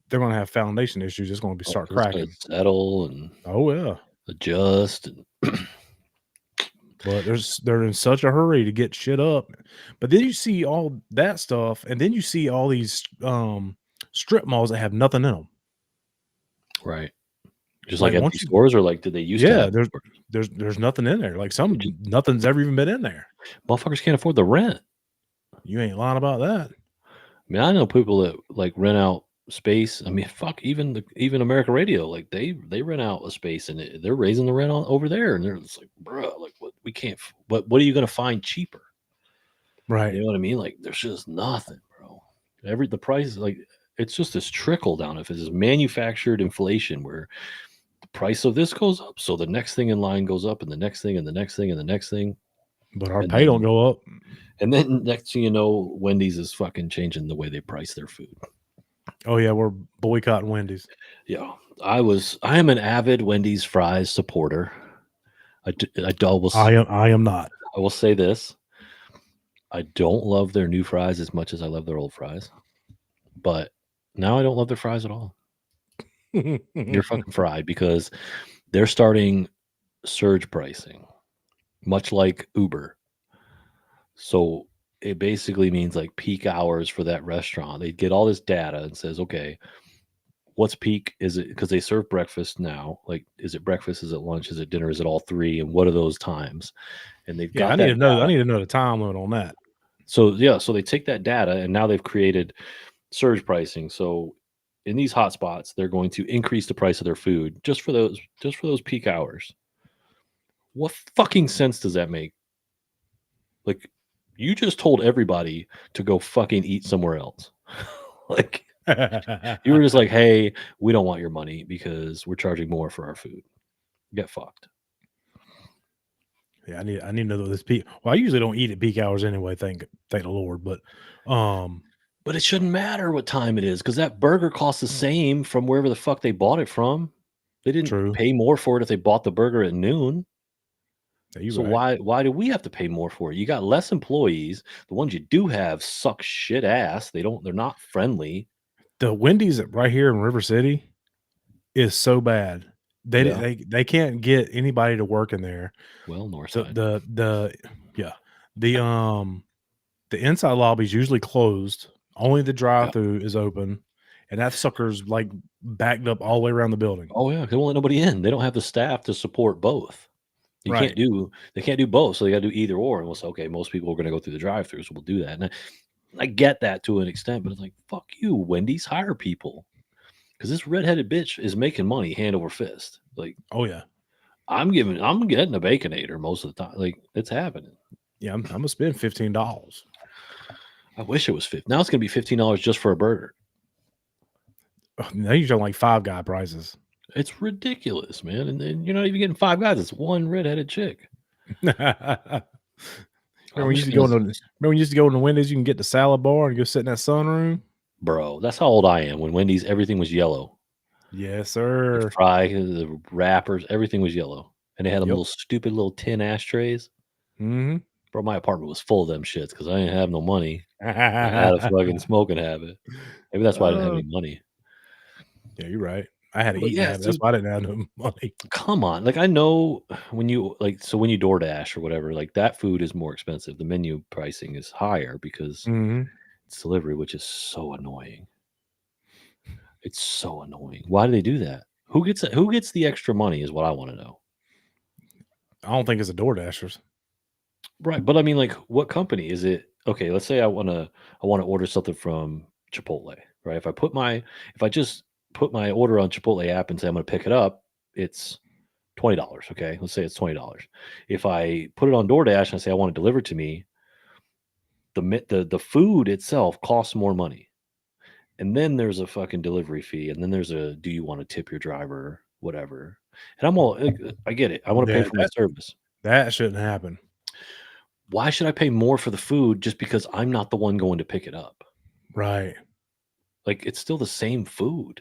Speaker 2: they're going to have foundation issues. It's going to be
Speaker 1: Oh,
Speaker 2: start
Speaker 1: 'cause it's gonna
Speaker 2: cracking.
Speaker 1: settle and
Speaker 2: Oh yeah,
Speaker 1: adjust and
Speaker 2: but they're in such a hurry to get shit up. But then you see all that stuff, and then you see all these strip malls that have nothing in them.
Speaker 1: right. Just like
Speaker 2: Like
Speaker 1: empty
Speaker 2: once you,
Speaker 1: stores, or like did they used to
Speaker 2: yeah,
Speaker 1: have stores?
Speaker 2: there's nothing in there. Like
Speaker 1: They just
Speaker 2: nothing's ever even been in there.
Speaker 1: motherfuckers can't afford the rent.
Speaker 2: You ain't lying about that.
Speaker 1: I mean, I know people that like rent out space. I mean, fuck, even America Radio, like they rent out a space and they're raising the rent on over there, and they're just like, bro, like what we can't. What are you gonna find cheaper?
Speaker 2: Right.
Speaker 1: You know what I mean? Like there's just nothing, bro. The price like it's just this trickle down. If it's manufactured inflation where the price of this goes up, so the next thing in line goes up, and the next thing, and the next thing, and the next thing.
Speaker 2: But our
Speaker 1: And
Speaker 2: pay don't
Speaker 1: then
Speaker 2: go up.
Speaker 1: and then next thing you know, Wendy's is fucking changing the way they price their food.
Speaker 2: Oh yeah, we're boycotting Wendy's.
Speaker 1: Yeah, I am an avid Wendy's fries supporter.
Speaker 2: I am not.
Speaker 1: I will say this: I don't love their new fries as much as I love their old fries, but now I don't love their fries at all. They're fucking fried because they're starting surge pricing, much like Uber. So it basically means like peak hours for that restaurant. They get all this data and says, okay, what's peak? Is it because they serve breakfast now? Like, is it breakfast? Is it lunch? Is it dinner? Is it all three? And what are those times? And they've
Speaker 2: Yeah,
Speaker 1: got that
Speaker 2: I
Speaker 1: data.
Speaker 2: need to know the time limit on that.
Speaker 1: So yeah, so they take that data and now they've created surge pricing. So in these hotspots, they're going to increase the price of their food just for those peak hours. What fucking sense does that make? Like, you just told everybody to go fucking eat somewhere else. Like, you were just like, hey, we don't want your money because we're charging more for our food. Get fucked.
Speaker 2: Yeah, I need to know this peak. Well, I usually don't eat at peak hours anyway, thank the Lord. Um
Speaker 1: But it shouldn't matter what time it is because that burger costs the same from wherever the fuck they bought it from. They didn't
Speaker 2: true.
Speaker 1: pay more for it if they bought the burger at noon.
Speaker 2: Yeah, you're
Speaker 1: So
Speaker 2: right.
Speaker 1: why do we have to pay more for it? You got less employees. The ones you do have suck shit ass. They're not friendly.
Speaker 2: The Wendy's right here in River City is so bad.
Speaker 1: Yeah.
Speaker 2: They can't get anybody to work in there.
Speaker 1: Well, north
Speaker 2: The
Speaker 1: side.
Speaker 2: the the yeah. The inside lobby is usually closed. Only the
Speaker 1: Yeah.
Speaker 2: drive-through is open, and that sucker's like backed up all the way around the building.
Speaker 1: Oh yeah, they won't let nobody in. They don't have the staff to support both.
Speaker 2: Right.
Speaker 1: They can't do both, so they gotta do either or. And we'll say, okay, most people are gonna go through the drive-through, so we'll do that. And I get that to an extent, but it's like, fuck you, Wendy's, hire people. Because this redheaded bitch is making money hand over fist. Like,
Speaker 2: Oh yeah.
Speaker 1: I'm getting a baconator most of the time. Like, it's happening.
Speaker 2: Yeah, I'm gonna spend $15.
Speaker 1: I wish it was 50. Now it's gonna be $15 just for a burger.
Speaker 2: Now you're talking like Five Guy prices.
Speaker 1: It's ridiculous, man. And then you're not even getting five guys. It's one redheaded chick.
Speaker 2: Remember
Speaker 1: I'm
Speaker 2: when you used
Speaker 1: just
Speaker 2: to go
Speaker 1: gonna,
Speaker 2: into remember when you used to go in the Wendy's, you can get the salad bar and go sit in that sunroom?
Speaker 1: bro. That's how old I am. When Wendy's, everything was yellow.
Speaker 2: Yes,
Speaker 1: The
Speaker 2: sir.
Speaker 1: fry, the wrappers, everything was yellow, and they had them
Speaker 2: Yep.
Speaker 1: little stupid little tin ashtrays.
Speaker 2: Mhm.
Speaker 1: Bro, my apartment was full of them shits because I didn't have no money. I had a fucking smoking habit. Maybe that's why I didn't have
Speaker 2: Uh,
Speaker 1: any money.
Speaker 2: yeah, you're right. I had an
Speaker 1: But
Speaker 2: eating
Speaker 1: yeah,
Speaker 2: habit. That's
Speaker 1: dude,
Speaker 2: why I didn't have no money.
Speaker 1: come on. Like I know when you when you DoorDash or whatever, like that food is more expensive. The menu pricing is higher because
Speaker 2: Mhm.
Speaker 1: it's delivery, which is so annoying. It's so annoying. Why do they do that? Who gets the extra money is what I want to know.
Speaker 2: I don't think it's a DoorDashers.
Speaker 1: Right, but I mean, like, what company is it? Okay, let's say I wanna order something from Chipotle, right? If I just put my order on Chipotle app and say I'm gonna pick it up, it's $20, okay? Let's say it's $20. If I put it on DoorDash and say I want it delivered to me, the food itself costs more money, and then there's a fucking delivery fee, and then there's a do you wanna tip your driver, whatever, and I'm all I get it. I wanna pay
Speaker 2: Yeah,
Speaker 1: for my service.
Speaker 2: that shouldn't happen.
Speaker 1: Why should I pay more for the food just because I'm not the one going to pick it up?
Speaker 2: Right.
Speaker 1: Like, it's still the same food.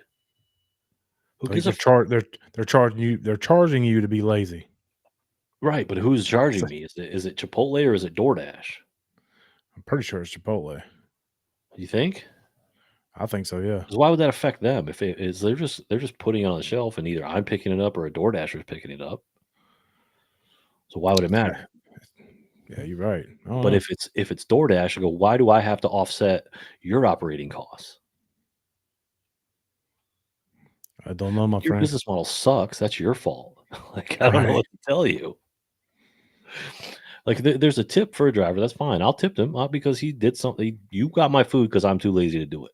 Speaker 1: Who
Speaker 2: Like
Speaker 1: gives a fuck?
Speaker 2: they're charging you to be lazy.
Speaker 1: Right, but who's charging
Speaker 2: So
Speaker 1: me? Is it Chipotle or is it DoorDash?
Speaker 2: I'm pretty sure it's Chipotle.
Speaker 1: You think?
Speaker 2: I think so, yeah.
Speaker 1: Because why would that affect them? If it is they're just putting it on the shelf and either I'm picking it up or a DoorDasher is picking it up. So why would it
Speaker 2: Yeah,
Speaker 1: matter?
Speaker 2: yeah, you're right. I don't
Speaker 1: But
Speaker 2: know.
Speaker 1: if it's DoorDash, I go, why do I have to offset your operating costs?
Speaker 2: I don't know, my
Speaker 1: Your
Speaker 2: friend.
Speaker 1: business model sucks. That's your fault. Like, I don't know
Speaker 2: Right.
Speaker 1: what to tell you. Like there's a tip for a driver, that's fine. I'll tip them because he did something. You got my food because I'm too lazy to do it.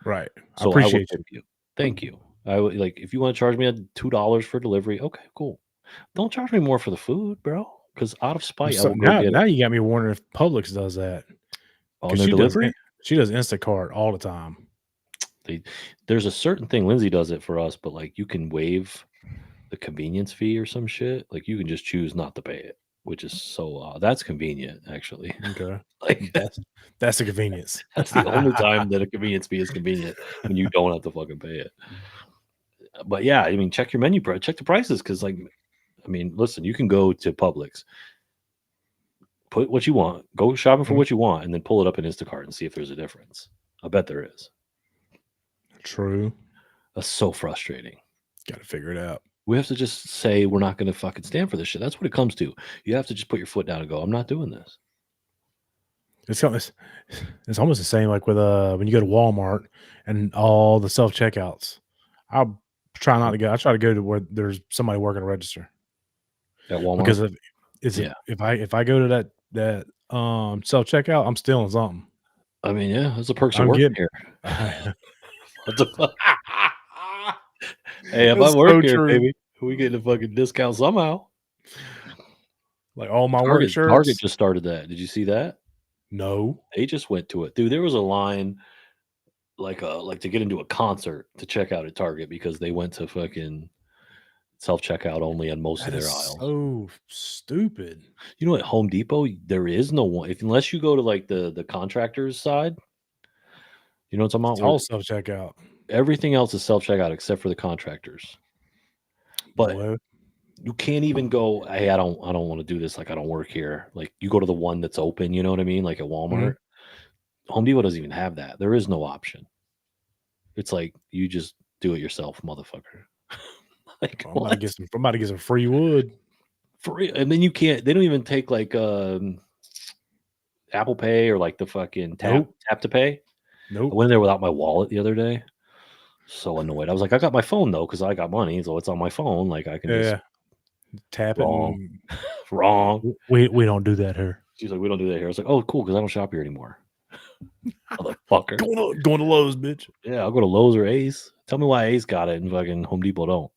Speaker 2: Right. I
Speaker 1: So I will
Speaker 2: appreciate you.
Speaker 1: tip you. Thank you. I would like if you want to charge me $2 for delivery. Okay, cool. Don't charge me more for the food, bro. Because out of spite, I
Speaker 2: So
Speaker 1: will go get it
Speaker 2: now you got me wondering if Publix does that
Speaker 1: on
Speaker 2: because
Speaker 1: their delivery.
Speaker 2: she does Instacart all the time.
Speaker 1: They, there's a certain thing. Lindsay does it for us, but like you can waive the convenience fee or some shit. Like you can just choose not to pay it. which is so that's convenient actually.
Speaker 2: Okay.
Speaker 1: Like
Speaker 2: That's a convenience.
Speaker 1: that's the only time that a convenience fee is convenient, when you don't have to fucking pay it. But yeah, I mean, check your menu price, check the prices, because like, I mean, listen, you can go to Publix, put what you want, go shopping for
Speaker 2: Mhm.
Speaker 1: what you want, and then pull it up in Instacart and see if there's a difference. I bet there is.
Speaker 2: True.
Speaker 1: That's so frustrating.
Speaker 2: Got to figure it out.
Speaker 1: We have to just say we're not going to fucking stand for this shit. That's what it comes to. You have to just put your foot down and go, I'm not doing this.
Speaker 2: It's almost the same like with when you go to Walmart and all the self checkouts. I try not to go. I try to go to where there's somebody working a register,
Speaker 1: At Walmart?
Speaker 2: because
Speaker 1: Yeah.
Speaker 2: if I go to that self checkout, I'm stealing something.
Speaker 1: I mean, yeah, that's the perks of
Speaker 2: I'm
Speaker 1: working
Speaker 2: getting.
Speaker 1: here. What the fuck? Hey, if I
Speaker 2: That's
Speaker 1: work
Speaker 2: so
Speaker 1: here,
Speaker 2: true.
Speaker 1: baby, we get a fucking discount somehow.
Speaker 2: Like all my work
Speaker 1: Target
Speaker 2: shirts.
Speaker 1: just started that. Did you see that?
Speaker 2: No.
Speaker 1: They just went to it. Dude, there was a line like to get into a concert to check out at Target, because they went to fucking self-checkout only on most of
Speaker 2: That
Speaker 1: their
Speaker 2: is
Speaker 1: aisles.
Speaker 2: so stupid.
Speaker 1: You know, at Home Depot, there is no one, unless you go to like the contractors side. You know what I'm talking
Speaker 2: It's
Speaker 1: about? Where
Speaker 2: all self checkout.
Speaker 1: everything else is self-checkout except for the contractors. But
Speaker 2: Boy,
Speaker 1: you can't even go, hey, I don't want to do this. Like, I don't work here. Like, you go to the one that's open, you know what I mean? Like at Walmart.
Speaker 2: Mhm.
Speaker 1: Home Depot doesn't even have that. There is no option. It's like, you just do it yourself, motherfucker. Like,
Speaker 2: I'm about to
Speaker 1: what?
Speaker 2: get some. I'm about to get some free wood.
Speaker 1: For real? And then you can't, they don't even take like Apple Pay or like the fucking
Speaker 2: Nope.
Speaker 1: tap to pay. I
Speaker 2: Nope.
Speaker 1: went there without my wallet the other day. So annoyed. I was like, I got my phone though, because I got money, so it's on my phone. Like, I can just
Speaker 2: Yeah. Tap it
Speaker 1: wrong,
Speaker 2: and
Speaker 1: wrong.
Speaker 2: we don't do that here.
Speaker 1: She's like, we don't do that here. I was like, oh, cool, because I don't shop here anymore. Motherfucker.
Speaker 2: Going to Lowe's, bitch.
Speaker 1: Yeah, I'll go to Lowe's or Ace. Tell me why Ace got it and fucking Home Depot don't.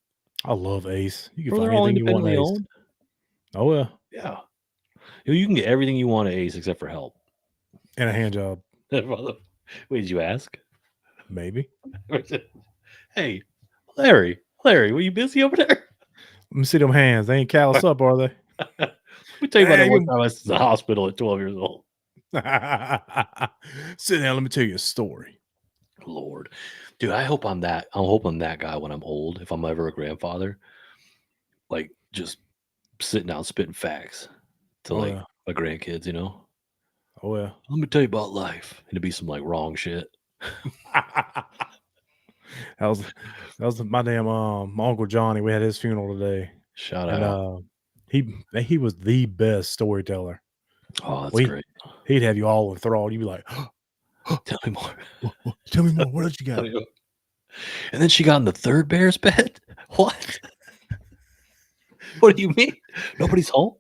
Speaker 2: I love Ace. You can
Speaker 1: Bro,
Speaker 2: find
Speaker 1: they're all
Speaker 2: anything you want in
Speaker 1: independently
Speaker 2: Ace.
Speaker 1: owned.
Speaker 2: Oh yeah.
Speaker 1: Yeah. You can get everything you want at Ace except for help.
Speaker 2: And a hand job.
Speaker 1: Wait, did you ask?
Speaker 2: Maybe.
Speaker 1: Hey, Larry, were you busy over there?
Speaker 2: Let me see them hands. They ain't callous up, are they?
Speaker 1: Let me tell you about that one
Speaker 2: Dang.
Speaker 1: time I was in the hospital at 12 years old.
Speaker 2: Sit down. Let me tell you a story.
Speaker 1: Lord. Dude, I hope I'm that guy when I'm old, if I'm ever a grandfather. Like, just sitting down spitting facts to
Speaker 2: Oh
Speaker 1: like
Speaker 2: yeah.
Speaker 1: my grandkids, you know?
Speaker 2: Oh yeah.
Speaker 1: Let me tell you about life. It'd be some like wrong shit.
Speaker 2: That was my damn my Uncle Johnny. We had his funeral today.
Speaker 1: Shout
Speaker 2: And
Speaker 1: out.
Speaker 2: he was the best storyteller.
Speaker 1: Oh, that's
Speaker 2: Well,
Speaker 1: great.
Speaker 2: he'd have you all enthralled. You'd be like,
Speaker 1: Tell me more.
Speaker 2: tell me more. What else you got?
Speaker 1: And then she got in the third bear's bed? What? What do you mean? Nobody's home?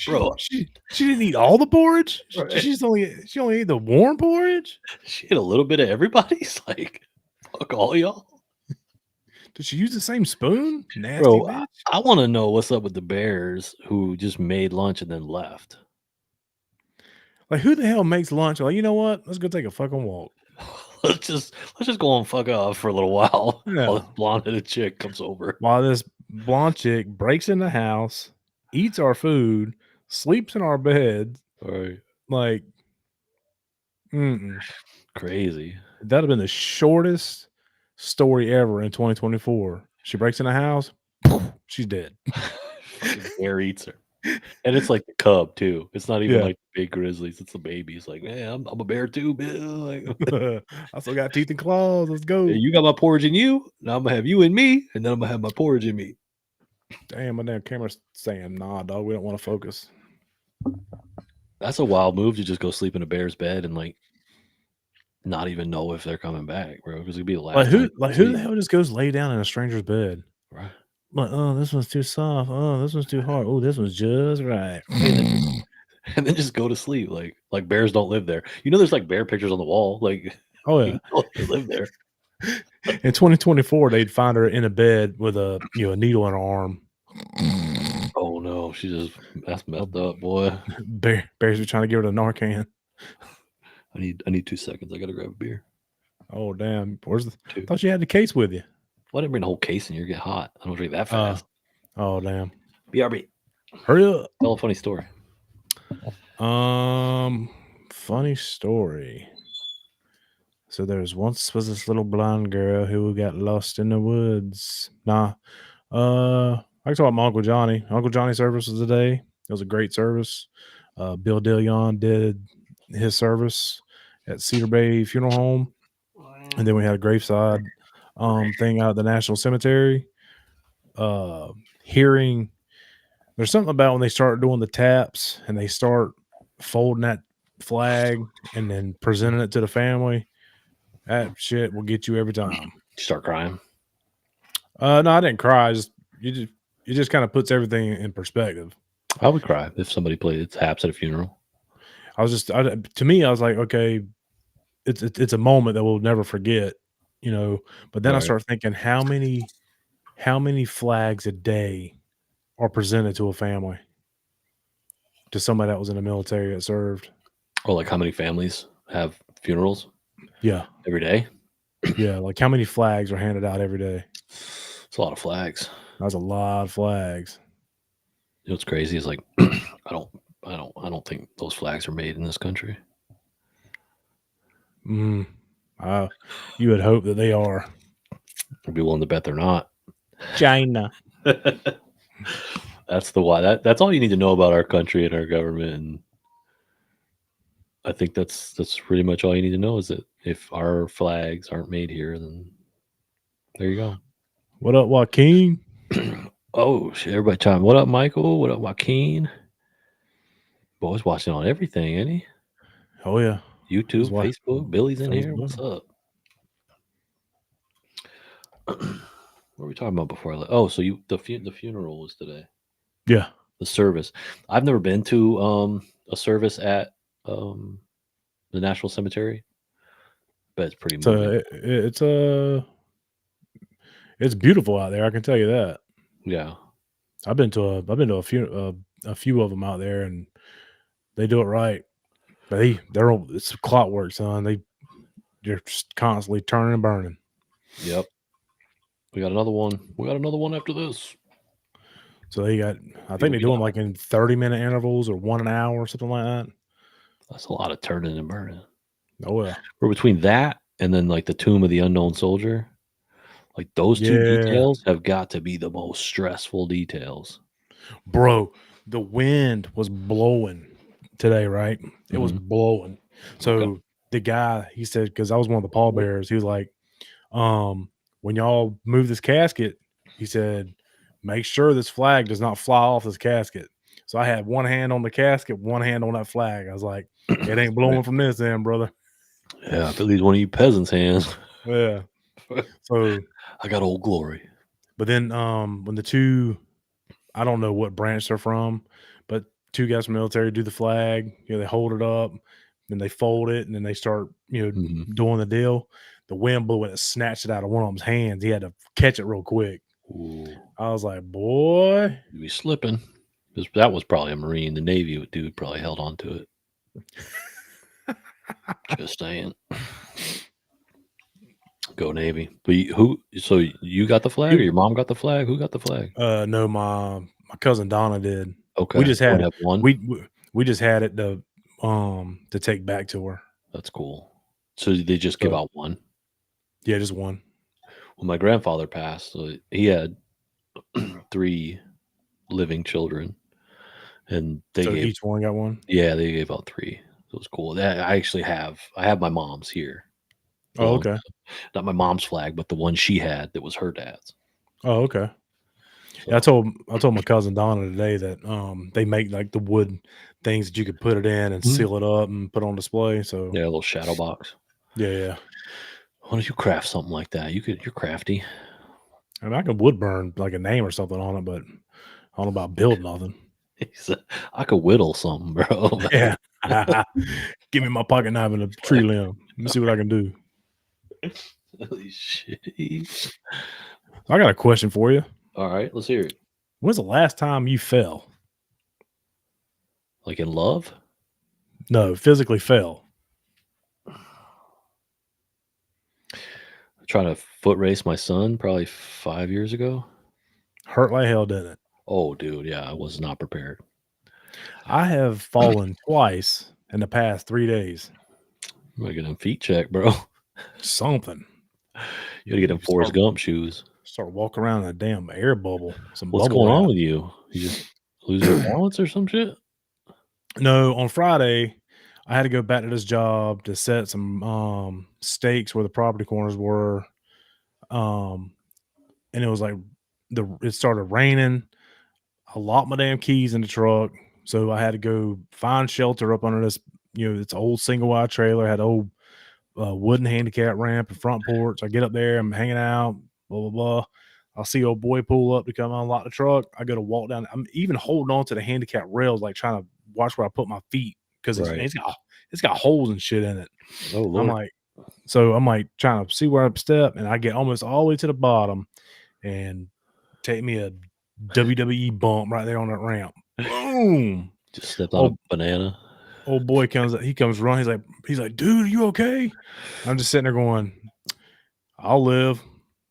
Speaker 1: Bro,
Speaker 2: She didn't eat all the porridge.
Speaker 1: Right.
Speaker 2: She only ate the warm porridge.
Speaker 1: she had a little bit of everybody's. Like, fuck all y'all.
Speaker 2: Did she use the same spoon? Nasty
Speaker 1: Bro,
Speaker 2: bitch.
Speaker 1: I want to know what's up with the bears who just made lunch and then left.
Speaker 2: Like, who the hell makes lunch? Like, you know what? Let's go take a fucking walk.
Speaker 1: let's just go and fuck off for a little while
Speaker 2: Yeah.
Speaker 1: while this blonde-headed chick comes over.
Speaker 2: While this blonde chick breaks in the house, eats our food, sleeps in our bed.
Speaker 1: All right.
Speaker 2: Like,
Speaker 1: Crazy.
Speaker 2: that'd have been the shortest story ever in 2024. She breaks in the house, she's dead.
Speaker 1: Fucking bear eats her. And it's like the cub too. It's not even
Speaker 2: Yeah.
Speaker 1: like the big grizzlies. It's the babies. Like, man, I'm a bear too, Bill. Like,
Speaker 2: I still got teeth and claws. Let's go.
Speaker 1: hey, you got my porridge in you. Now I'm gonna have you in me, and then I'm gonna have my porridge in me.
Speaker 2: Damn, my damn camera's saying, nah, dog, we don't want to focus.
Speaker 1: That's a wild move to just go sleep in a bear's bed and like not even know if they're coming back, bro. Because it'd be the last.
Speaker 2: Who
Speaker 1: time you
Speaker 2: the
Speaker 1: sleep.
Speaker 2: hell just goes lay down in a stranger's bed?
Speaker 1: Right.
Speaker 2: Like, oh, this one's too soft. Oh, this one's too hard. Oh, this one's just right.
Speaker 1: And then just go to sleep. Like bears don't live there. You know, there's like bear pictures on the wall. Like,
Speaker 2: Oh
Speaker 1: you
Speaker 2: yeah.
Speaker 1: know they live there.
Speaker 2: In 2024, they'd find her in a bed with a needle in her arm.
Speaker 1: Oh no, that's messed up, boy.
Speaker 2: Bears were trying to give her the Narcan.
Speaker 1: I need 2 seconds. I gotta grab a beer.
Speaker 2: Oh damn! I
Speaker 1: 2.
Speaker 2: thought you had the case with you.
Speaker 1: Well, I didn't bring the whole case in here. Get hot. I don't drink that fast.
Speaker 2: Oh damn!
Speaker 1: BRB.
Speaker 2: Hurry up.
Speaker 1: Tell a funny story.
Speaker 2: Funny story. So there's once was this little blonde girl who got lost in the woods. Nah. I can talk about my Uncle Johnny. Uncle Johnny service was today. It was a great service. Bill DeLeon did his service at Cedar Bay Funeral Home. And then we had a graveside thing out at the National Cemetery. Hearing there's something about when they start doing the taps and they start folding that flag and then presenting it to the family. That shit will get you every time.
Speaker 1: Start crying.
Speaker 2: No, I didn't cry. It just kind of puts everything in perspective.
Speaker 1: I would cry if somebody played taps at a funeral.
Speaker 2: To me, I was like, okay, it's a moment that we'll never forget, you know. But then I
Speaker 1: Right.
Speaker 2: start thinking, how many flags a day are presented to a family, to somebody that was in the military that served?
Speaker 1: Or like how many families have funerals
Speaker 2: Yeah,
Speaker 1: every day?
Speaker 2: yeah. Like how many flags are handed out every day?
Speaker 1: It's a lot of flags.
Speaker 2: That's a lot of flags.
Speaker 1: You know what's crazy is like I don't think those flags are made in this country.
Speaker 2: You would hope that they are.
Speaker 1: I'd be willing to bet they're not.
Speaker 2: China.
Speaker 1: That's the why. That's all you need to know about our country and our government. And I think that's pretty much all you need to know is that if our flags aren't made here, then there you go.
Speaker 2: What up, Joaquin?
Speaker 1: Oh shit! Everybody chime. What up, Michael? What up, Joaquin? Boy's watching on everything, ain't he?
Speaker 2: Oh yeah.
Speaker 1: YouTube, Facebook. Billy's in here. What's up? What were we talking about before? Oh, so the funeral was today.
Speaker 2: Yeah.
Speaker 1: The service. I've never been to a service at the National Cemetery, but it's pretty moving.
Speaker 2: It's beautiful out there. I can tell you that.
Speaker 1: Yeah.
Speaker 2: I've been to a few of them out there, and they do it right. It's clockwork, son. They're just constantly turning and burning.
Speaker 1: Yep. We got another one. We got another one after this.
Speaker 2: So I think they do them like in 30-minute intervals or 1 hour or something like that.
Speaker 1: That's a lot of turning and burning.
Speaker 2: Oh yeah.
Speaker 1: We're between that and then like the Tomb of the Unknown Soldier. Like those two details have got to be the most stressful details.
Speaker 2: Bro, the wind was blowing today, right? It was blowing. So the guy, he said, because I was one of the pallbearers, he was like, when y'all move this casket, he said, make sure this flag does not fly off this casket. So I had one hand on the casket, one hand on that flag. I was like, it ain't blowing from this end, brother.
Speaker 1: Yeah, if it leaves one of you peasants' hands.
Speaker 2: Yeah. So
Speaker 1: I got Old Glory.
Speaker 2: But then when the two, I don't know what branch they're from, but two guys from the military do the flag, they hold it up, then they fold it, and then they start, doing the deal. The wind blew and it snatched it out of one of them's hands. He had to catch it real quick.
Speaker 1: Ooh.
Speaker 2: I was like, boy.
Speaker 1: You'd be slipping. That was probably a Marine. The Navy dude probably held on to it. Just saying. Go Navy. But so you got the flag or your mom got the flag? Who got the flag?
Speaker 2: No, my cousin Donna did.
Speaker 1: Okay.
Speaker 2: We just had
Speaker 1: it. One?
Speaker 2: We just had it to take back to her.
Speaker 1: That's cool. So they just give out one?
Speaker 2: Yeah, just one.
Speaker 1: Well, my grandfather passed, so he had 3 living children, and
Speaker 2: each one got one.
Speaker 1: Yeah, they gave out 3. So it was cool. I have my mom's here.
Speaker 2: Oh, okay.
Speaker 1: Not my mom's flag, but the one she had that was her dad's.
Speaker 2: Oh, okay. So. Yeah, I told my cousin Donna today that they make like the wood things that you could put it in and seal it up and put on display. So
Speaker 1: yeah, a little shadow box.
Speaker 2: Yeah.
Speaker 1: Why don't you craft something like that? You're crafty.
Speaker 2: I mean, I could wood burn like a name or something on it, but I don't know about building nothing.
Speaker 1: I could whittle something, bro.
Speaker 2: Yeah. Give me my pocket knife and a tree limb. Let me see what I can do.
Speaker 1: Holy shit.
Speaker 2: I got a question for you.
Speaker 1: All right, let's hear it.
Speaker 2: When's the last time you fell?
Speaker 1: Like in love?
Speaker 2: No, physically fell.
Speaker 1: Trying to foot race my son probably 5 years ago.
Speaker 2: Hurt like hell, didn't it?
Speaker 1: Oh, dude, yeah, I was not prepared.
Speaker 2: I have fallen twice in the past 3 days.
Speaker 1: You gotta get them feet checked, bro.
Speaker 2: Something.
Speaker 1: You gotta get them Forrest Gump shoes.
Speaker 2: Start walking around in a damn air bubble, some
Speaker 1: What's
Speaker 2: bubble
Speaker 1: going on
Speaker 2: wrap.
Speaker 1: with you? You just lose your balance or some shit?
Speaker 2: No, on Friday, I had to go back to this job to set some stakes where the property corners were. Um, and it was like it started raining. I locked my damn keys in the truck, so I had to go find shelter up under this. It's old single wide trailer. Had old wooden handicap ramp and front porch. I get up there, I'm hanging out, blah blah blah. I'll see old boy pull up to come unlock the truck. I go to walk down. I'm even holding on to the handicap rails, like trying to watch where I put my feet because
Speaker 1: Right.
Speaker 2: it's got holes and shit in it.
Speaker 1: Oh
Speaker 2: I'm
Speaker 1: Lord.
Speaker 2: like, I'm like trying to see where I step, and I get almost all the way to the bottom, and take me a WWE bump right there on that ramp. Boom!
Speaker 1: Just stepped on a
Speaker 2: Old
Speaker 1: banana.
Speaker 2: old boy comes running. He's like, dude, are you okay? I'm just sitting there going, I'll live.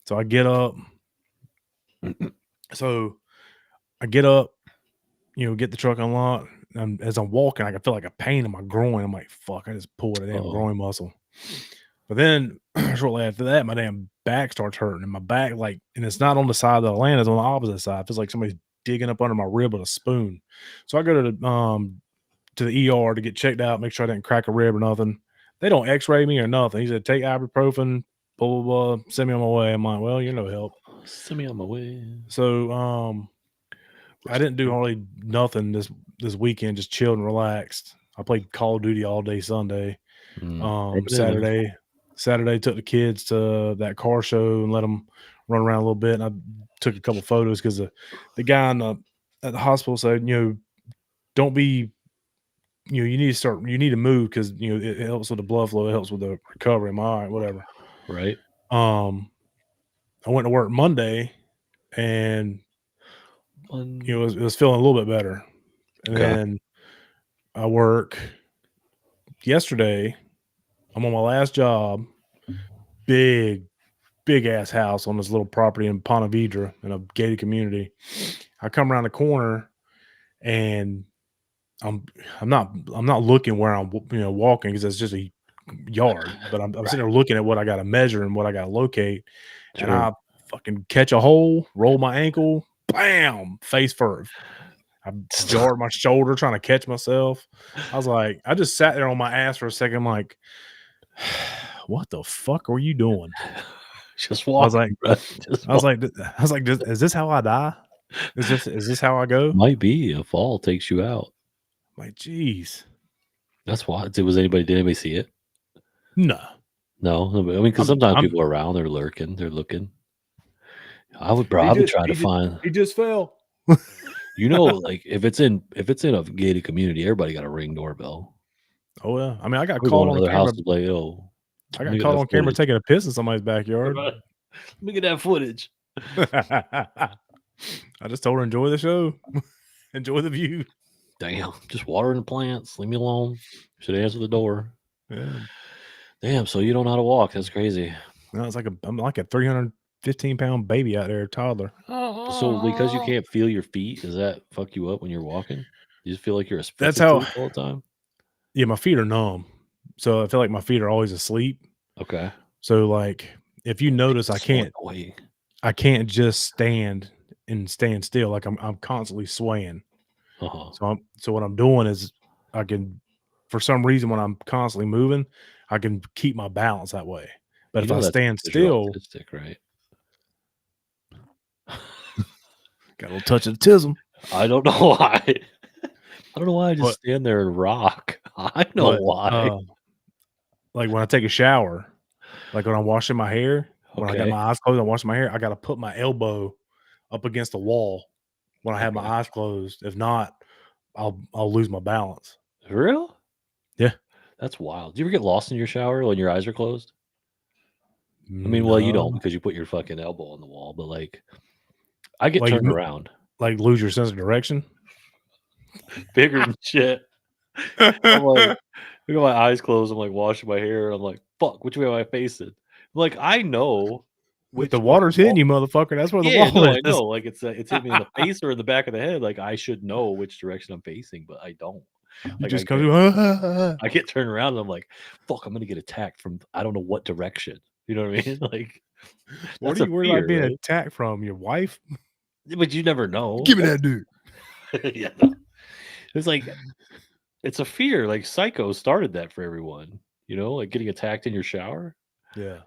Speaker 2: So I get up. So I get up, get the truck unlocked. And as I'm walking, I can feel like a pain in my groin. I'm like, fuck, I just pulled a damn
Speaker 1: Uh-oh.
Speaker 2: groin muscle. But then shortly after that, my damn back starts hurting. And my back, and it's not on the side of the land, it's on the opposite side. It feels like somebody's digging up under my rib with a spoon. So I go to the ER to get checked out, make sure I didn't crack a rib or nothing. They don't x-ray me or nothing. He said, take ibuprofen, blah, blah, blah, send me on my way. I'm like, well, you're no help.
Speaker 1: Send me on my way.
Speaker 2: So I didn't do hardly nothing this weekend, just chilled and relaxed. I played Call of Duty all day Sunday. Saturday took the kids to that car show and let them run around a little bit. And I took a couple photos because the guy at the hospital said, don't be, you need to move because it helps with the blood flow, it helps with the recovery. I'm all right, whatever.
Speaker 1: Right.
Speaker 2: I went to work Monday and it was feeling a little bit better. And then I work yesterday. I'm on my last job, big ass house on this little property in Ponte Vedra in a gated community. I come around the corner and I'm not looking where I'm walking because it's just a yard, but I'm sitting there looking at what I got to measure and what I got to locate.
Speaker 1: Sure.
Speaker 2: And I fucking catch a hole, roll my ankle, bam, face first. I jarred my shoulder trying to catch myself. I was like, I just sat there on my ass for a second. I'm like, what the fuck were you doing?
Speaker 1: Just walk.
Speaker 2: I was like, is this how I die? Is this how I go?
Speaker 1: Might be a fall takes you out.
Speaker 2: I'm like, geez.
Speaker 1: That's why. Did anybody see it?
Speaker 2: No.
Speaker 1: I mean, because sometimes people are around, they're lurking, they're looking. I would try to find.
Speaker 2: He just fell.
Speaker 1: Like if it's in a gated community, everybody got a Ring doorbell.
Speaker 2: Oh yeah, I mean, I got
Speaker 1: We're
Speaker 2: caught
Speaker 1: going
Speaker 2: on
Speaker 1: to other
Speaker 2: camera.
Speaker 1: houses like, yo,
Speaker 2: I got caught on camera taking a piss in somebody's backyard.
Speaker 1: Let me get that footage.
Speaker 2: I just told her enjoy the show, enjoy the view.
Speaker 1: Damn, just watering the plants. Leave me alone. Should answer the door.
Speaker 2: Yeah.
Speaker 1: Damn, so you don't know how to walk? That's crazy.
Speaker 2: No, I'm like a 315-pound baby out there, toddler.
Speaker 1: So because you can't feel your feet, does that fuck you up when you're walking? You just feel like you're
Speaker 2: That's how
Speaker 1: all the time.
Speaker 2: Yeah, my feet are numb, so I feel like my feet are always asleep.
Speaker 1: Okay.
Speaker 2: So like, if you notice, I can't just stand still. Like I'm constantly swaying.
Speaker 1: Uh-huh.
Speaker 2: So what I'm doing is I can, for some reason, when I'm constantly moving, I can keep my balance that way. But if I stand still,
Speaker 1: right?
Speaker 2: Got a little touch of autism.
Speaker 1: I don't know why. I don't know why I just stand there and rock. I know why.
Speaker 2: Like when I take a shower, like when I'm washing my hair, when I got my eyes closed, I'm washing my hair, I got to put my elbow up against the wall when I have my eyes closed. If not, I'll lose my balance.
Speaker 1: For real?
Speaker 2: Yeah.
Speaker 1: That's wild. Do you ever get lost in your shower when your eyes are closed? I mean, well, you don't because you put your fucking elbow on the wall, but like I get turned around.
Speaker 2: Like lose your sense of direction?
Speaker 1: Bigger than shit. I'm like, look at my eyes closed. I'm like washing my hair. I'm like, fuck, which way am I facing? I'm like, I know.
Speaker 2: If the
Speaker 1: which fucking
Speaker 2: water's hitting
Speaker 1: wall.
Speaker 2: you, motherfucker, that's where the
Speaker 1: Yeah,
Speaker 2: wall
Speaker 1: no, I
Speaker 2: is.
Speaker 1: know. Like it's hit me in the face or in the back of the head. Like I should know which direction I'm facing, but I don't.
Speaker 2: You
Speaker 1: Like
Speaker 2: just come to
Speaker 1: I get turned around and I'm like, fuck, I'm gonna get attacked from I don't know what direction. You know what I mean? Like
Speaker 2: What
Speaker 1: that's
Speaker 2: are
Speaker 1: a
Speaker 2: you worried about
Speaker 1: fear,
Speaker 2: being
Speaker 1: right?
Speaker 2: attacked from? Your wife?
Speaker 1: But you never know.
Speaker 2: Give me that dude.
Speaker 1: Yeah. No. It's like it's a fear. Like Psycho started that for everyone. You know, like getting attacked in your shower.
Speaker 2: Yeah.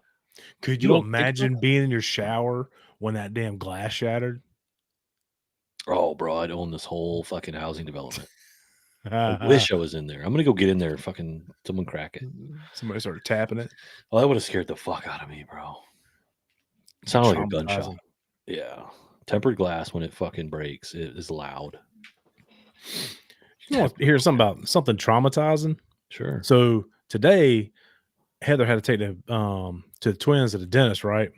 Speaker 2: Could
Speaker 1: You
Speaker 2: you
Speaker 1: don't think about
Speaker 2: imagine
Speaker 1: that?
Speaker 2: being in your shower when that damn glass shattered?
Speaker 1: Oh, bro, I'd own this whole fucking housing development. I
Speaker 2: Somebody
Speaker 1: wish I was in there. I'm gonna go get in there. Fucking someone crack it.
Speaker 2: started tapping it.
Speaker 1: Well, that would have scared the fuck out of me, bro. Sounded like a gunshot.
Speaker 2: Traumatizing.
Speaker 1: Yeah. Tempered glass when it fucking breaks, it is loud.
Speaker 2: You want to hear something traumatizing?
Speaker 1: Sure.
Speaker 2: So today, Heather had to take the twins to the dentist, right?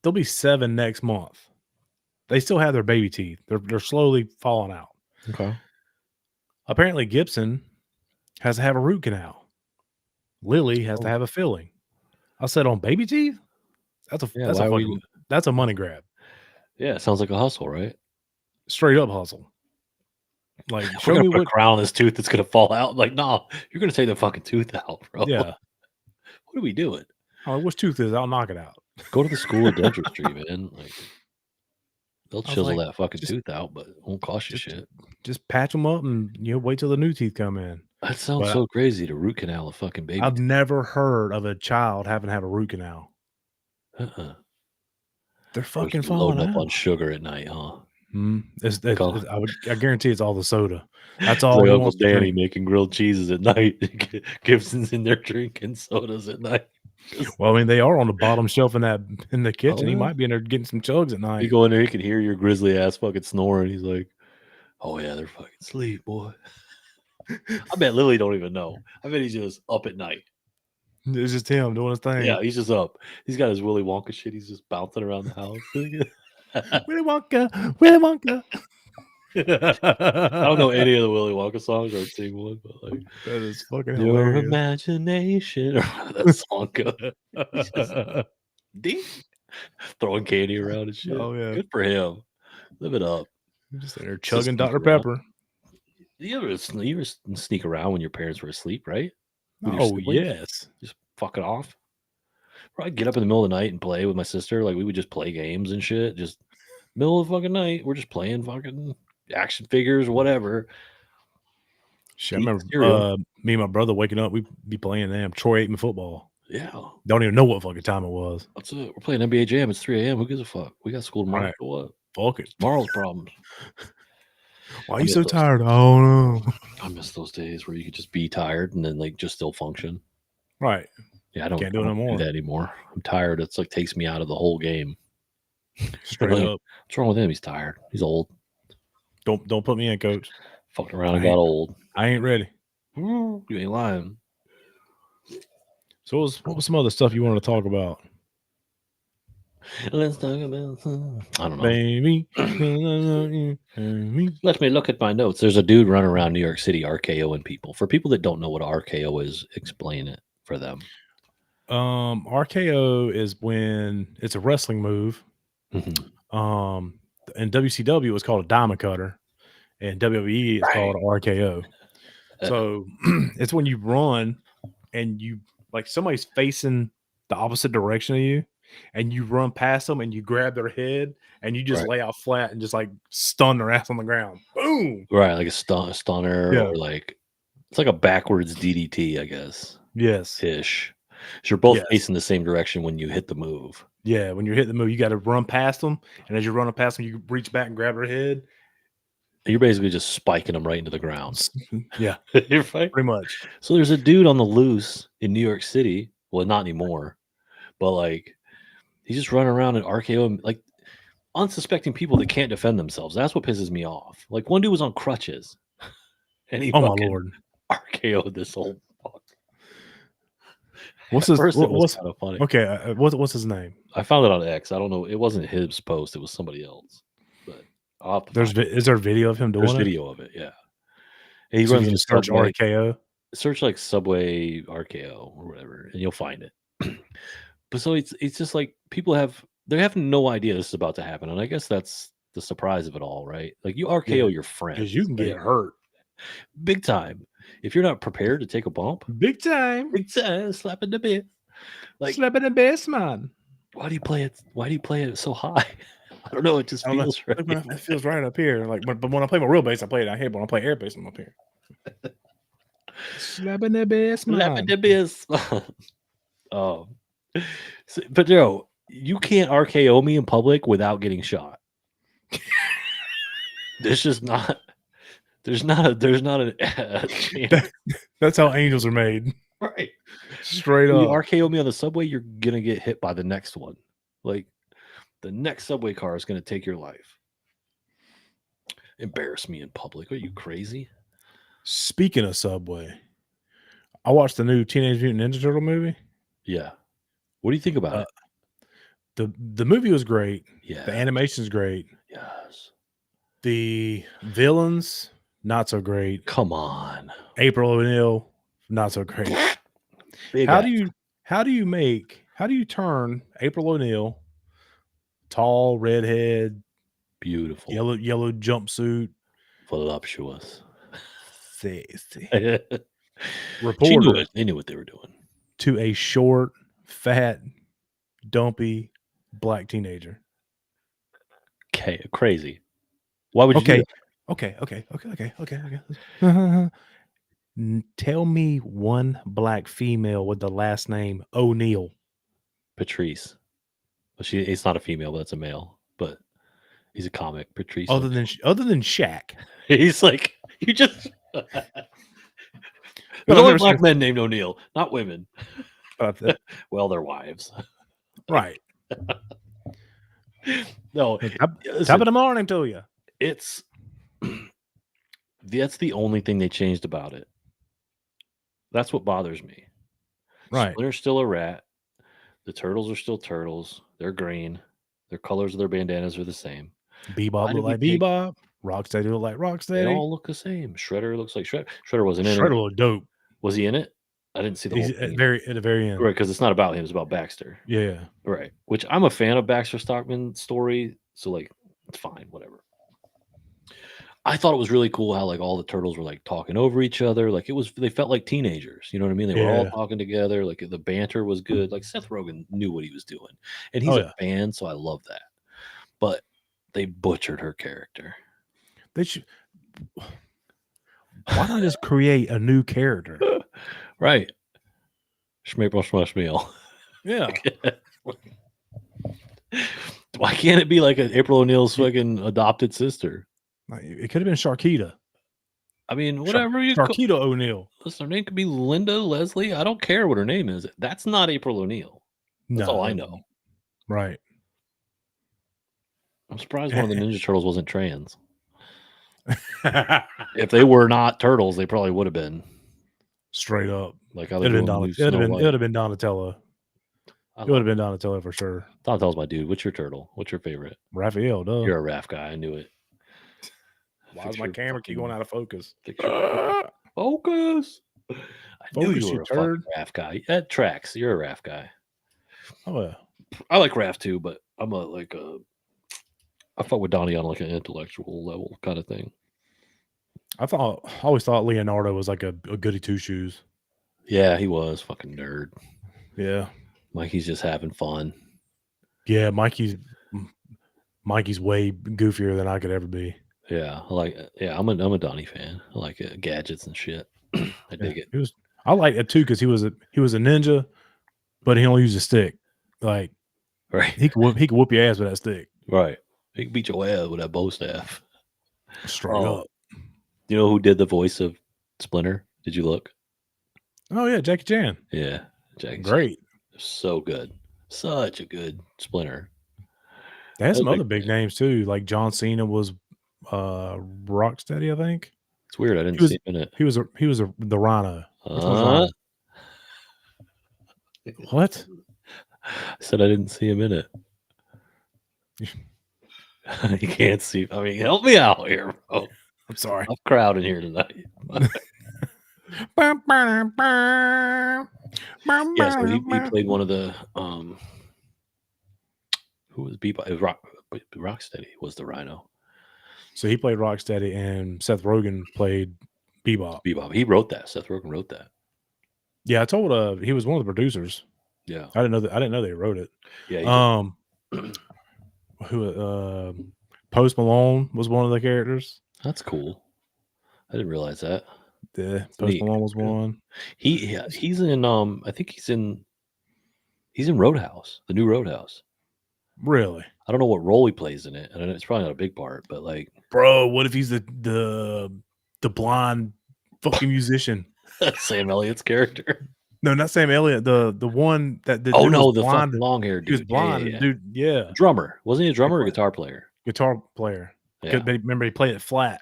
Speaker 2: They'll be 7 next month. They still have their baby teeth. They're slowly falling out.
Speaker 1: Okay.
Speaker 2: Apparently, Gibson has to have a root canal. Lily has to
Speaker 1: Oh,
Speaker 2: have a filling. I said, on baby teeth?
Speaker 1: yeah.
Speaker 2: That's a
Speaker 1: Why are we?
Speaker 2: fucking that's a money grab.
Speaker 1: Yeah, it sounds like a hustle, right?
Speaker 2: Straight up hustle. Like,
Speaker 1: If we're
Speaker 2: show
Speaker 1: gonna
Speaker 2: me
Speaker 1: put a
Speaker 2: what.
Speaker 1: crown on this tooth that's gonna fall out. Like, no, you're gonna take the fucking tooth out, bro.
Speaker 2: Yeah.
Speaker 1: What are we doing?
Speaker 2: Which tooth is it? I'll knock it out.
Speaker 1: Go to the school of dentistry, man. Like, they'll
Speaker 2: I was
Speaker 1: chisel
Speaker 2: like,
Speaker 1: that fucking
Speaker 2: just
Speaker 1: tooth out, but it won't cost you
Speaker 2: just
Speaker 1: shit.
Speaker 2: just patch them up and wait till the new teeth come in.
Speaker 1: That sounds
Speaker 2: But
Speaker 1: so crazy to root canal a fucking baby.
Speaker 2: I've never heard of a child having to have a root canal.
Speaker 1: Uh-uh.
Speaker 2: They're
Speaker 1: Or
Speaker 2: fucking falling
Speaker 1: loading up
Speaker 2: out.
Speaker 1: on sugar at night, huh? Like,
Speaker 2: I guarantee it's all the soda. That's
Speaker 1: it's
Speaker 2: all
Speaker 1: like
Speaker 2: he
Speaker 1: Uncle
Speaker 2: wants to
Speaker 1: Danny
Speaker 2: drink.
Speaker 1: making grilled cheeses at night. Gibson's in there drinking sodas at night. Just,
Speaker 2: Well, I mean, they are on the bottom shelf in the
Speaker 1: oh
Speaker 2: kitchen. He
Speaker 1: yeah.
Speaker 2: might be in there getting some chugs at
Speaker 1: You
Speaker 2: night.
Speaker 1: go in there, you can hear your grizzly ass fucking snoring. He's like, "Oh yeah, they're fucking sleep, boy." I bet Lily don't even know. I bet he's just up at night.
Speaker 2: It's just him doing his
Speaker 1: Yeah,
Speaker 2: thing.
Speaker 1: he's just up. He's got his Willy Wonka shit. He's just bouncing around the house.
Speaker 2: Willy Wonka, Willy Wonka.
Speaker 1: I don't know any of the Willy Wonka songs. I'd sing one, but like
Speaker 2: That is fucking
Speaker 1: your
Speaker 2: hilarious.
Speaker 1: imagination or how that song goes. He's just ding, throwing candy around and shit.
Speaker 2: Oh yeah,
Speaker 1: Good for him. Live it up.
Speaker 2: just there
Speaker 1: Used to
Speaker 2: chugging
Speaker 1: sneak
Speaker 2: Dr
Speaker 1: around.
Speaker 2: Pepper.
Speaker 1: You ever sneak around when your parents were asleep, right? With your
Speaker 2: Oh
Speaker 1: siblings,
Speaker 2: yes,
Speaker 1: just fucking off. Or I'd get up in the middle of the night and play with my sister. Like we would just play games and shit. Just middle of the fucking night, we're just playing fucking action figures, whatever.
Speaker 2: shit. I
Speaker 1: Eating
Speaker 2: remember
Speaker 1: cereal.
Speaker 2: me and my brother waking up. We'd be playing Troy Aikman football.
Speaker 1: Yeah,
Speaker 2: Don't even know what fucking time it was.
Speaker 1: that's it. We're playing NBA Jam. It's 3 a.m. Who gives a fuck? We got school tomorrow.
Speaker 2: Right,
Speaker 1: So what?
Speaker 2: fuck it.
Speaker 1: Tomorrow's problems.
Speaker 2: Why are
Speaker 1: I
Speaker 2: you
Speaker 1: miss
Speaker 2: so
Speaker 1: those.
Speaker 2: tired? Oh no.
Speaker 1: I miss those days where you could just be tired and then like just still function.
Speaker 2: Right,
Speaker 1: Yeah, I don't.
Speaker 2: can't do
Speaker 1: I
Speaker 2: it no
Speaker 1: don't do
Speaker 2: more.
Speaker 1: that anymore. I'm tired. It's like takes me out of the whole game.
Speaker 2: Straight
Speaker 1: Like,
Speaker 2: up.
Speaker 1: what's wrong with him? He's tired. He's old.
Speaker 2: Don't put me in, coach.
Speaker 1: Fucked around and
Speaker 2: I
Speaker 1: got
Speaker 2: ain't
Speaker 1: old.
Speaker 2: I ain't ready.
Speaker 1: You ain't lying.
Speaker 2: So what was some other stuff you wanted to talk about,
Speaker 1: Let's talk about. I don't know.
Speaker 2: baby? Baby.
Speaker 1: Let me look at my notes. There's a dude running around New York City RKOing people. For people that don't know what RKO is, explain it for them.
Speaker 2: RKO is when it's a wrestling move.
Speaker 1: Mhm.
Speaker 2: In WCW it was called a diamond cutter, and WWE it's called RKO. So it's when you run and you like somebody's facing the opposite direction of you, and you run past them and you grab their head and you just
Speaker 1: Right.
Speaker 2: lay out flat and just like stun their ass on the ground. Boom.
Speaker 1: Right, like a stunner,
Speaker 2: Yeah.
Speaker 1: or like it's like a backwards DDT, I guess.
Speaker 2: Yes.
Speaker 1: Ish. So you're both
Speaker 2: Yes.
Speaker 1: facing the same direction when you hit the move.
Speaker 2: Yeah. When you're hitting the move, you got to run past them, and as you're running past them, you reach back and grab their head.
Speaker 1: You're basically just spiking them right into the ground.
Speaker 2: Yeah,
Speaker 1: You're fine.
Speaker 2: pretty much.
Speaker 1: So there's a dude on the loose in New York City. Well, not anymore, but like he's just running around and RKO like unsuspecting people that can't defend themselves. That's what pisses me off. Like one dude was on crutches and he
Speaker 2: Oh my
Speaker 1: fucking
Speaker 2: lord.
Speaker 1: RKO'd this old fuck.
Speaker 2: What's
Speaker 1: At
Speaker 2: his?
Speaker 1: first, it was
Speaker 2: What's
Speaker 1: kind of funny.
Speaker 2: okay? What's his name?
Speaker 1: I found it on X. I don't know. It wasn't his post. It was somebody else. But I'll have to find it.
Speaker 2: Is there a video of him
Speaker 1: There's
Speaker 2: doing it?
Speaker 1: video of it. Yeah. And he
Speaker 2: So
Speaker 1: runs
Speaker 2: you
Speaker 1: in a
Speaker 2: just search
Speaker 1: subway.
Speaker 2: RKO.
Speaker 1: Search like Subway RKO or whatever, and you'll find it. But so it's just like they have no idea this is about to happen, and I guess that's the surprise of it all, right? Like you RKO
Speaker 2: Yeah,
Speaker 1: your
Speaker 2: because
Speaker 1: friends,
Speaker 2: you can
Speaker 1: like
Speaker 2: get hurt
Speaker 1: big time. If you're not prepared to take a bump,
Speaker 2: big time.
Speaker 1: big time, slap in the bit. Like,
Speaker 2: Slapping the best man.
Speaker 1: why do you play it? Why do you play it so high? I don't know. It just
Speaker 2: I don't know.
Speaker 1: feels right.
Speaker 2: Like when it feels right up here. Like, but when I play my real bass, I play it down here. But when I play air bass, I'm up here. Slapping the best
Speaker 1: Slap in
Speaker 2: man.
Speaker 1: the bit. Oh, but Joe, you can't RKO me in public without getting shot. There's just not. There's not a chance.
Speaker 2: That's how angels are made.
Speaker 1: Right.
Speaker 2: Straight
Speaker 1: You
Speaker 2: up.
Speaker 1: RKO me on the subway, you're gonna get hit by the next one. Like the next subway car is gonna take your life. Embarrass me in public. Are you crazy?
Speaker 2: Speaking of Subway, I watched the new Teenage Mutant Ninja Turtle movie.
Speaker 1: Yeah. What do you think about it?
Speaker 2: The movie was great.
Speaker 1: Yeah.
Speaker 2: The animation's great.
Speaker 1: Yes.
Speaker 2: The villains, not so great.
Speaker 1: Come on.
Speaker 2: April O'Neil, not so great.
Speaker 1: Big
Speaker 2: How
Speaker 1: ass.
Speaker 2: do you turn April O'Neil, tall, redhead,
Speaker 1: Beautiful.
Speaker 2: yellow jumpsuit,
Speaker 1: Voluptuous.
Speaker 2: sexy
Speaker 1: reporter. They knew what they were doing.
Speaker 2: To a short, fat, dumpy black teenager.
Speaker 1: Okay, crazy. Why would you do that?
Speaker 2: Okay. Tell me one black female with the last name O'Neil.
Speaker 1: Patrice. Well, it's not a female, but it's a male. But he's a comic. Patrice.
Speaker 2: Other than Shaq.
Speaker 1: He's like, you just. There's
Speaker 2: But
Speaker 1: only black men named O'Neil, not women. Well, their wives.
Speaker 2: Right.
Speaker 1: No.
Speaker 2: Top of the morning to you.
Speaker 1: It's. That's the only thing they changed about it. That's what bothers me.
Speaker 2: Right.
Speaker 1: Splinter's still a rat. The turtles are still turtles. They're green. Their colors of their bandanas are the same.
Speaker 2: Bebop look like Bebop. Rocksteady look like Rocksteady.
Speaker 1: They all look the same. Shredder looks like Shredder. Shredder wasn't in it.
Speaker 2: Shredder looked dope.
Speaker 1: Was he in it? I didn't see the whole thing.
Speaker 2: At the very end.
Speaker 1: Right, because it's not about him. It's about Baxter.
Speaker 2: Yeah.
Speaker 1: Right. Which I'm a fan of Baxter Stockman's story. So, like, it's fine. Whatever. I thought it was really cool how, like, all the turtles were, like, talking over each other. Like, they felt like teenagers. You know what I mean? They were all talking together. Like, the banter was good. Like, Seth Rogen knew what he was doing. And he's a fan, so I love that. But they butchered her character.
Speaker 2: They should. Why not just create a new character?
Speaker 1: Right. Schmeal.
Speaker 2: Yeah.
Speaker 1: Why can't it be like an April O'Neil's fucking adopted sister?
Speaker 2: It could have been Sharkita.
Speaker 1: I mean, whatever you
Speaker 2: Sharkita O'Neil.
Speaker 1: Listen, her name could be Linda, Leslie. I don't care what her name is. That's not April O'Neil. That's all I know.
Speaker 2: Right.
Speaker 1: I'm surprised one of the Ninja Turtles wasn't trans. If they were not turtles, they probably would have been.
Speaker 2: Straight up.
Speaker 1: Like
Speaker 2: it would have been Donatello. It would have been Donatello for sure.
Speaker 1: Donatello's my dude. What's your turtle? What's your favorite?
Speaker 2: Raphael, duh.
Speaker 1: You're a Raph guy. I knew it.
Speaker 2: Why does my camera keep going out of focus?
Speaker 1: Focus. I knew you were a fucking Raph guy. That tracks. You're a Raph guy.
Speaker 2: Oh yeah.
Speaker 1: I like Raph too, but I'm I fuck with Donnie on like an intellectual level kind of thing.
Speaker 2: I always thought Leonardo was like a goody two shoes.
Speaker 1: Yeah, he was fucking nerd.
Speaker 2: Yeah,
Speaker 1: Mikey's just having fun.
Speaker 2: Yeah, Mikey's way goofier than I could ever be.
Speaker 1: Yeah, I'm a Donnie fan. I like gadgets and shit. I dig it.
Speaker 2: I like it too because he was a ninja, but he only used a stick. Like,
Speaker 1: right,
Speaker 2: he could whoop your ass with that stick.
Speaker 1: Right, he can beat your ass with that bow staff.
Speaker 2: Straight up.
Speaker 1: You know who did the voice of Splinter? Did you look?
Speaker 2: Oh yeah, Jackie Chan.
Speaker 1: Yeah, Jackie.
Speaker 2: Great.
Speaker 1: Chan. So good. Such a good Splinter.
Speaker 2: They had some other big names too, like John Cena was Rocksteady, I think.
Speaker 1: It's weird. I didn't see him in it.
Speaker 2: He was the Rhino. Which one's Rhino? What?
Speaker 1: I said I didn't see him in it. You can't see. I mean, help me out here, bro.
Speaker 2: I'm sorry.
Speaker 1: I'm crowding here tonight. Yeah, so he played one of the who was Bebop? It was Rocksteady was the Rhino.
Speaker 2: So he played Rocksteady, and Seth Rogen played Bebop.
Speaker 1: Bebop. He wrote that. Seth Rogen wrote that.
Speaker 2: Yeah, I told he was one of the producers.
Speaker 1: Yeah.
Speaker 2: I didn't know they wrote it.
Speaker 1: Yeah.
Speaker 2: Who Post Malone was one of the characters.
Speaker 1: That's cool. I didn't realize that.
Speaker 2: Yeah, Post Malone was one.
Speaker 1: He's in I think he's in Roadhouse, the new Roadhouse.
Speaker 2: Really?
Speaker 1: I don't know what role he plays in it, and it's probably not a big part, but like,
Speaker 2: bro, what if he's the blind fucking musician?
Speaker 1: Sam Elliott's character.
Speaker 2: No, not Sam Elliott. The one that the
Speaker 1: oh
Speaker 2: dude
Speaker 1: no,
Speaker 2: was
Speaker 1: the
Speaker 2: blind.
Speaker 1: fucking long haired dude.
Speaker 2: He was blind,
Speaker 1: yeah.
Speaker 2: dude. Yeah,
Speaker 1: drummer. Wasn't he a drummer or a guitar player?
Speaker 2: Guitar player.
Speaker 1: Yeah.
Speaker 2: Remember, he played it flat.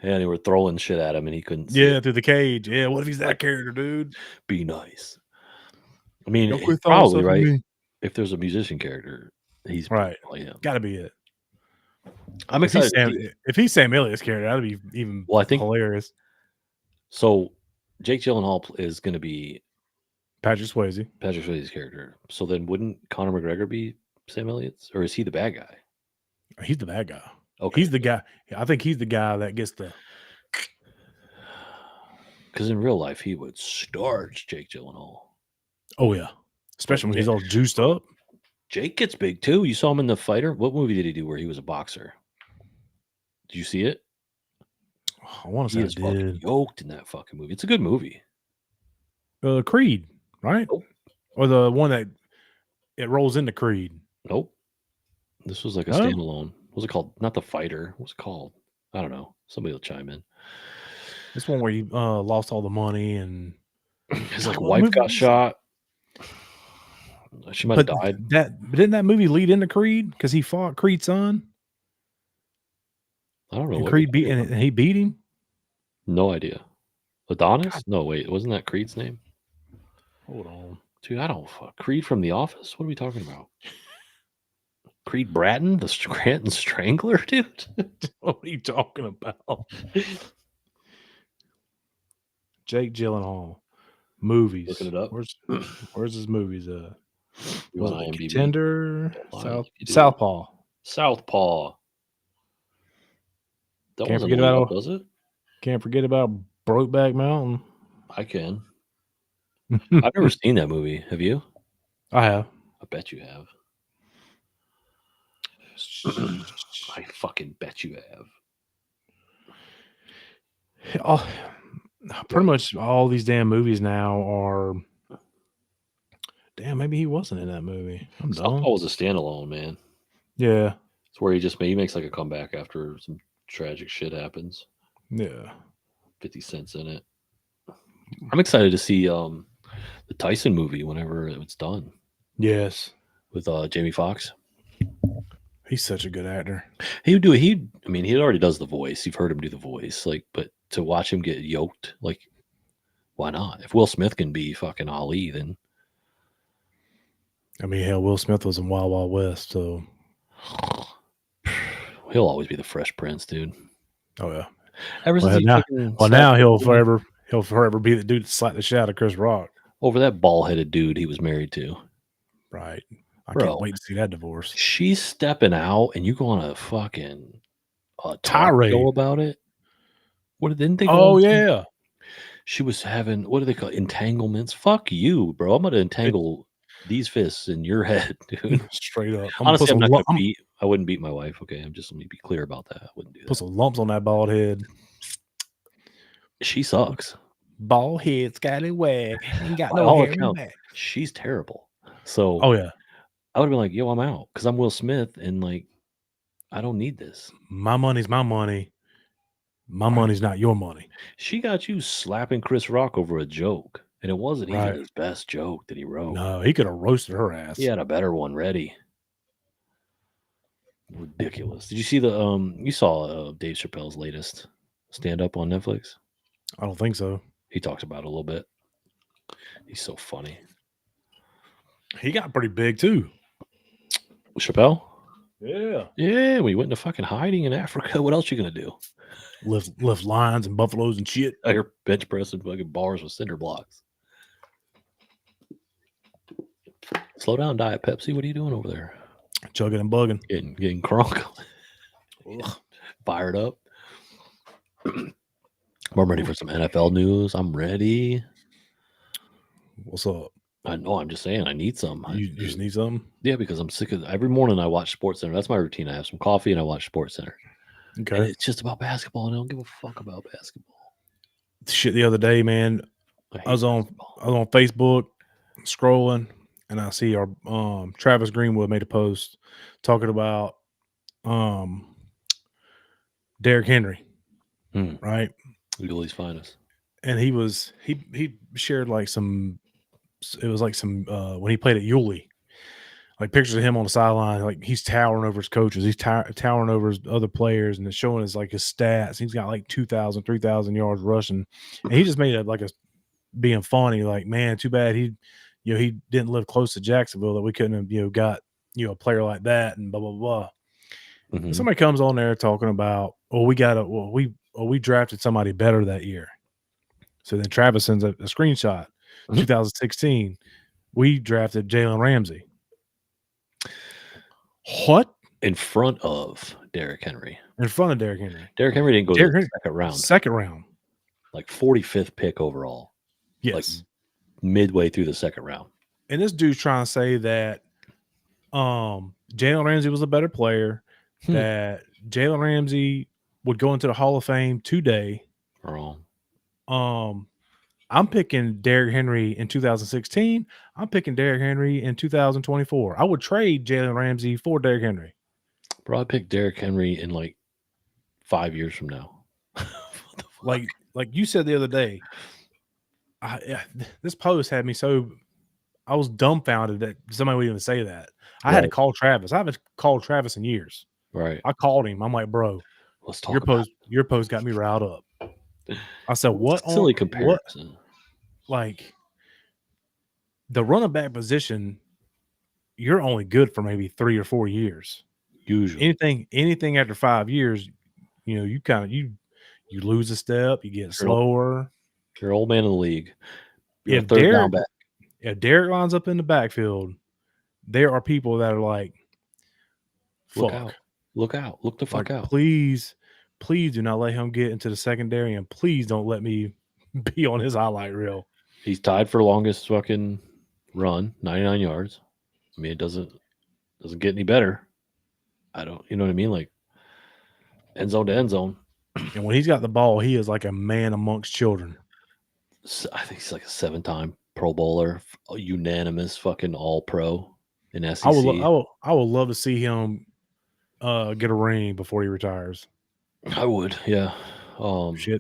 Speaker 1: And they were throwing shit at him, and he couldn't. See
Speaker 2: through the cage. Yeah, what if he's that character, dude?
Speaker 1: Be nice. I mean,
Speaker 2: it's
Speaker 1: probably right. If there's a musician character, he's
Speaker 2: right.
Speaker 1: Him.
Speaker 2: Got to be it.
Speaker 1: I'm excited.
Speaker 2: If he's Sam Elliott's character, that'd be even
Speaker 1: I think
Speaker 2: hilarious.
Speaker 1: So, Jake Gyllenhaal is going to be
Speaker 2: Patrick Swayze's
Speaker 1: character. So then, wouldn't Conor McGregor be Sam Elliott's, or is he the bad guy?
Speaker 2: He's the bad guy.
Speaker 1: Okay,
Speaker 2: he's the guy. I think he's the guy that gets the.
Speaker 1: Because in real life, he would starch Jake Gyllenhaal.
Speaker 2: Oh yeah, especially when he's all juiced up.
Speaker 1: Jake gets big too. You saw him in The Fighter. What movie did he do where he was a boxer? Did you see it?
Speaker 2: I want to say I did.
Speaker 1: Yoked in that fucking movie. It's a good movie.
Speaker 2: Creed, right?
Speaker 1: Nope.
Speaker 2: Or the one that it rolls into Creed.
Speaker 1: Nope. This was like a standalone. What was it called? Not The Fighter. What was it called? I don't know. Somebody will chime in.
Speaker 2: This one where he lost all the money and
Speaker 1: his wife got shot. She might have died.
Speaker 2: Didn't that movie lead into Creed because he fought Creed's son?
Speaker 1: I don't know.
Speaker 2: And Creed beat and he beat him.
Speaker 1: No idea. Adonis? God. No, wait. Wasn't that Creed's name?
Speaker 2: Hold on,
Speaker 1: dude. I don't fuck Creed from The Office. What are we talking about? Creed Bratton, the Scranton Strangler, dude.
Speaker 2: What are you talking about? Jake Gyllenhaal movies.
Speaker 1: Looking it up.
Speaker 2: Where's his movies? Was it
Speaker 1: IMDb.
Speaker 2: Contender? Southpaw.
Speaker 1: That wasn't up, was it?
Speaker 2: Can't forget about Brokeback Mountain.
Speaker 1: I can. I've never seen that movie. Have you?
Speaker 2: I have.
Speaker 1: I bet you have. I fucking bet you have.
Speaker 2: Pretty much all these damn movies now are. Damn, maybe he wasn't in that movie. I'm done.
Speaker 1: Southpaw was a standalone, man.
Speaker 2: Yeah,
Speaker 1: it's where he makes like a comeback after some tragic shit happens.
Speaker 2: Yeah,
Speaker 1: 50 Cent's in it. I'm excited to see the Tyson movie whenever it's done.
Speaker 2: Yes,
Speaker 1: with Jamie Foxx.
Speaker 2: He's such a good actor.
Speaker 1: He already does the voice. You've heard him do the voice, but to watch him get yoked, why not? If Will Smith can be fucking Ali, then.
Speaker 2: I mean, hell, Will Smith was in Wild Wild West, so
Speaker 1: he'll always be the Fresh Prince, dude.
Speaker 2: Oh yeah.
Speaker 1: Now
Speaker 2: he'll forever be the dude that slapped the shit out of Chris Rock
Speaker 1: over that bald-headed dude he was married to.
Speaker 2: Right. I can't wait to see that divorce.
Speaker 1: She's stepping out, and you go on a fucking
Speaker 2: tirade
Speaker 1: about it. What didn't they?
Speaker 2: Oh yeah.
Speaker 1: She was having, what do they call it? Entanglements? Fuck you, bro. I'm gonna entangle these fists in your head, dude.
Speaker 2: Straight up.
Speaker 1: Honestly, I'm not gonna beat. I wouldn't beat my wife. Okay, let me be clear about that. I wouldn't do that.
Speaker 2: Put some lumps on that bald head.
Speaker 1: She sucks.
Speaker 2: Bald head, scallywag. Ain't got no hair in back.
Speaker 1: She's terrible. So.
Speaker 2: Oh yeah.
Speaker 1: I would have been like, yo, I'm out because I'm Will Smith and I don't need this.
Speaker 2: My money's my money. My money's not your money.
Speaker 1: She got you slapping Chris Rock over a joke, and it wasn't even his best joke that he wrote.
Speaker 2: No, he could have roasted her ass.
Speaker 1: He had a better one ready. Ridiculous. Did you see you saw Dave Chappelle's latest stand-up on Netflix?
Speaker 2: I don't think so.
Speaker 1: He talks about it a little bit. He's so funny.
Speaker 2: He got pretty big too.
Speaker 1: Chappelle?
Speaker 2: Yeah.
Speaker 1: Yeah, we went into fucking hiding in Africa. What else you gonna do?
Speaker 2: Lift lions and buffaloes and shit.
Speaker 1: You're bench pressing fucking bars with cinder blocks. Slow down, Diet Pepsi. What are you doing over there?
Speaker 2: Chugging and bugging.
Speaker 1: Getting crunk. Fired up. I'm ready for some NFL news. I'm ready.
Speaker 2: What's up?
Speaker 1: I know. I'm just saying. I need some.
Speaker 2: You just need something?
Speaker 1: Yeah, because I'm sick of every morning. I watch Sports Center. That's my routine. I have some coffee and I watch Sports Center.
Speaker 2: Okay.
Speaker 1: And it's just about basketball, and I don't give a fuck about basketball.
Speaker 2: Shit, the other day, man, I was on Facebook scrolling, and I see our Travis Greenwood made a post talking about Derrick Henry, right?
Speaker 1: Goalie's finest.
Speaker 2: And he shared like some. It was like some when he played at Yulee, like pictures of him on the sideline, like he's towering over his coaches, he's towering over his other players, and it's showing his like his stats. He's got like 2,000, 3,000 yards rushing, and he just made it like a being funny, like, man, too bad he didn't live close to Jacksonville, that we couldn't have got a player like that, and blah blah blah.
Speaker 1: Mm-hmm.
Speaker 2: Somebody comes on there talking about, we drafted somebody better that year. So then Travis sends a screenshot. 2016, we drafted Jalen Ramsey. What?
Speaker 1: In front of Derrick Henry.
Speaker 2: In front of Derrick Henry.
Speaker 1: Derrick Henry didn't go to the second round.
Speaker 2: Second round.
Speaker 1: Like 45th pick overall.
Speaker 2: Yes.
Speaker 1: Like midway through the second round.
Speaker 2: And this dude's trying to say that Jalen Ramsey was a better player, that Jalen Ramsey would go into the Hall of Fame today.
Speaker 1: Wrong.
Speaker 2: I'm picking Derrick Henry in 2016. I'm picking Derrick Henry in 2024. I would trade Jalen Ramsey for Derrick Henry.
Speaker 1: Bro, I picked Derrick Henry in like 5 years from now.
Speaker 2: like you said the other day, this post had me so I was dumbfounded that somebody would even say that. I had to call Travis. I haven't called Travis in years.
Speaker 1: Right.
Speaker 2: I called him. I'm like, bro,
Speaker 1: let's talk.
Speaker 2: Your post got me riled up. I said, what?
Speaker 1: Silly comparison.
Speaker 2: What, like the running back position, you're only good for maybe 3 or 4 years.
Speaker 1: Usually,
Speaker 2: anything after 5 years, you kind of you lose a step, you get slower.
Speaker 1: You're an old man in the league. You're
Speaker 2: If Derrick lines up in the backfield, there are people that are like, fuck.
Speaker 1: Look out. Look the fuck out.
Speaker 2: Please do not let him get into the secondary, and please don't let me be on his highlight reel.
Speaker 1: He's tied for longest fucking run, 99 yards. I mean, it doesn't get any better. You know what I mean? Like end zone to end zone.
Speaker 2: And when he's got the ball, he is like a man amongst children.
Speaker 1: I think he's like a 7-time Pro Bowler, a unanimous fucking All Pro in SEC.
Speaker 2: I would love to see him get a ring before he retires.
Speaker 1: I would, yeah.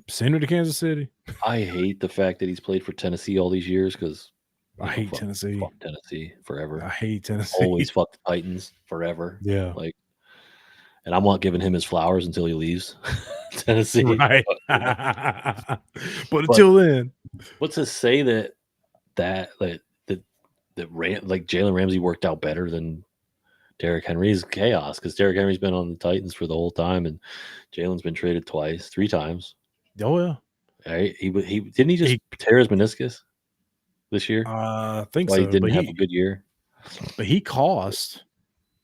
Speaker 2: Send her to Kansas City.
Speaker 1: I hate the fact that he's played for Tennessee all these years because
Speaker 2: I hate Tennessee.
Speaker 1: Fuck Tennessee forever.
Speaker 2: I hate Tennessee.
Speaker 1: Always fuck the Titans forever.
Speaker 2: Yeah.
Speaker 1: And I'm not giving him his flowers until he leaves Tennessee.
Speaker 2: Right. But until then,
Speaker 1: what's to say that Jalen Ramsey worked out better than Derrick Henry's chaos, because Derrick Henry's been on the Titans for the whole time, and Jalen's been traded 3 times.
Speaker 2: Oh yeah.
Speaker 1: Right? He didn't he just tear his meniscus this year?
Speaker 2: I think
Speaker 1: so.
Speaker 2: He
Speaker 1: didn't have a good year.
Speaker 2: But he cost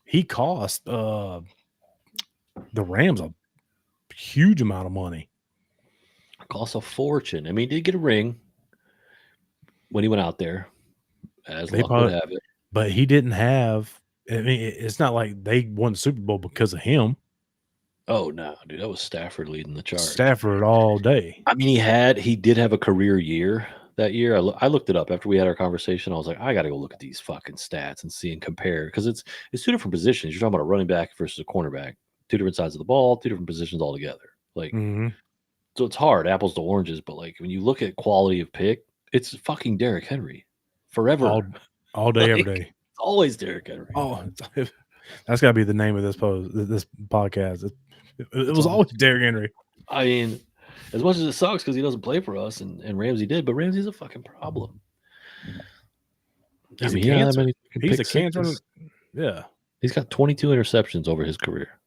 Speaker 2: the Rams a huge amount of money.
Speaker 1: Cost a fortune. I mean, he did get a ring when he went out there, as luck would have it.
Speaker 2: But he didn't have. I mean, it's not like they won the Super Bowl because of him.
Speaker 1: Oh no, dude, that was Stafford leading the charge.
Speaker 2: Stafford all day.
Speaker 1: I mean, he did have a career year that year. I looked it up after we had our conversation. I was like, I got to go look at these fucking stats and see and compare, because it's 2 different positions. You're talking about a running back versus a cornerback, 2 different sides of the ball, 2 different positions altogether. So it's hard, apples to oranges. But like when you look at quality of pick, it's fucking Derrick Henry forever,
Speaker 2: all day, every day.
Speaker 1: It's always Derrick Henry.
Speaker 2: Oh, that's got to be the name of this podcast. It was always Derrick Henry.
Speaker 1: I mean, as much as it sucks because he doesn't play for us, and Ramsey did, but Ramsey's a fucking problem.
Speaker 2: He's a cancer. He's a cancer. Yeah.
Speaker 1: He's got 22 interceptions over his career,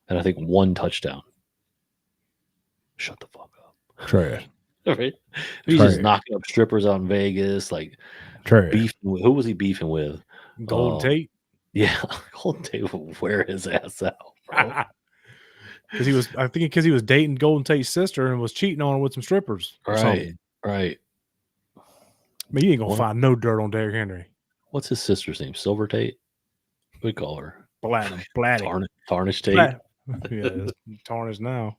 Speaker 1: and I think 1 touchdown. Shut the fuck up.
Speaker 2: Trash.
Speaker 1: Right? He's just
Speaker 2: Trash.
Speaker 1: knocking up strippers out in Vegas, like
Speaker 2: Trash.
Speaker 1: beefing with who was he beefing with?
Speaker 2: Golden
Speaker 1: Um,
Speaker 2: Tate.
Speaker 1: yeah, Golden Tate will wear his ass out, bro.
Speaker 2: Because he was dating Golden Tate's sister and was cheating on her with some strippers or
Speaker 1: Right,
Speaker 2: something.
Speaker 1: right.
Speaker 2: I mean, you ain't gonna
Speaker 1: What
Speaker 2: find no dirt on Derrick Henry.
Speaker 1: what's his sister's name? Silver Tate? We call her
Speaker 2: Platinum, Blatty,
Speaker 1: Tarnish Tate.
Speaker 2: Blat. Yeah, it's tarnished now.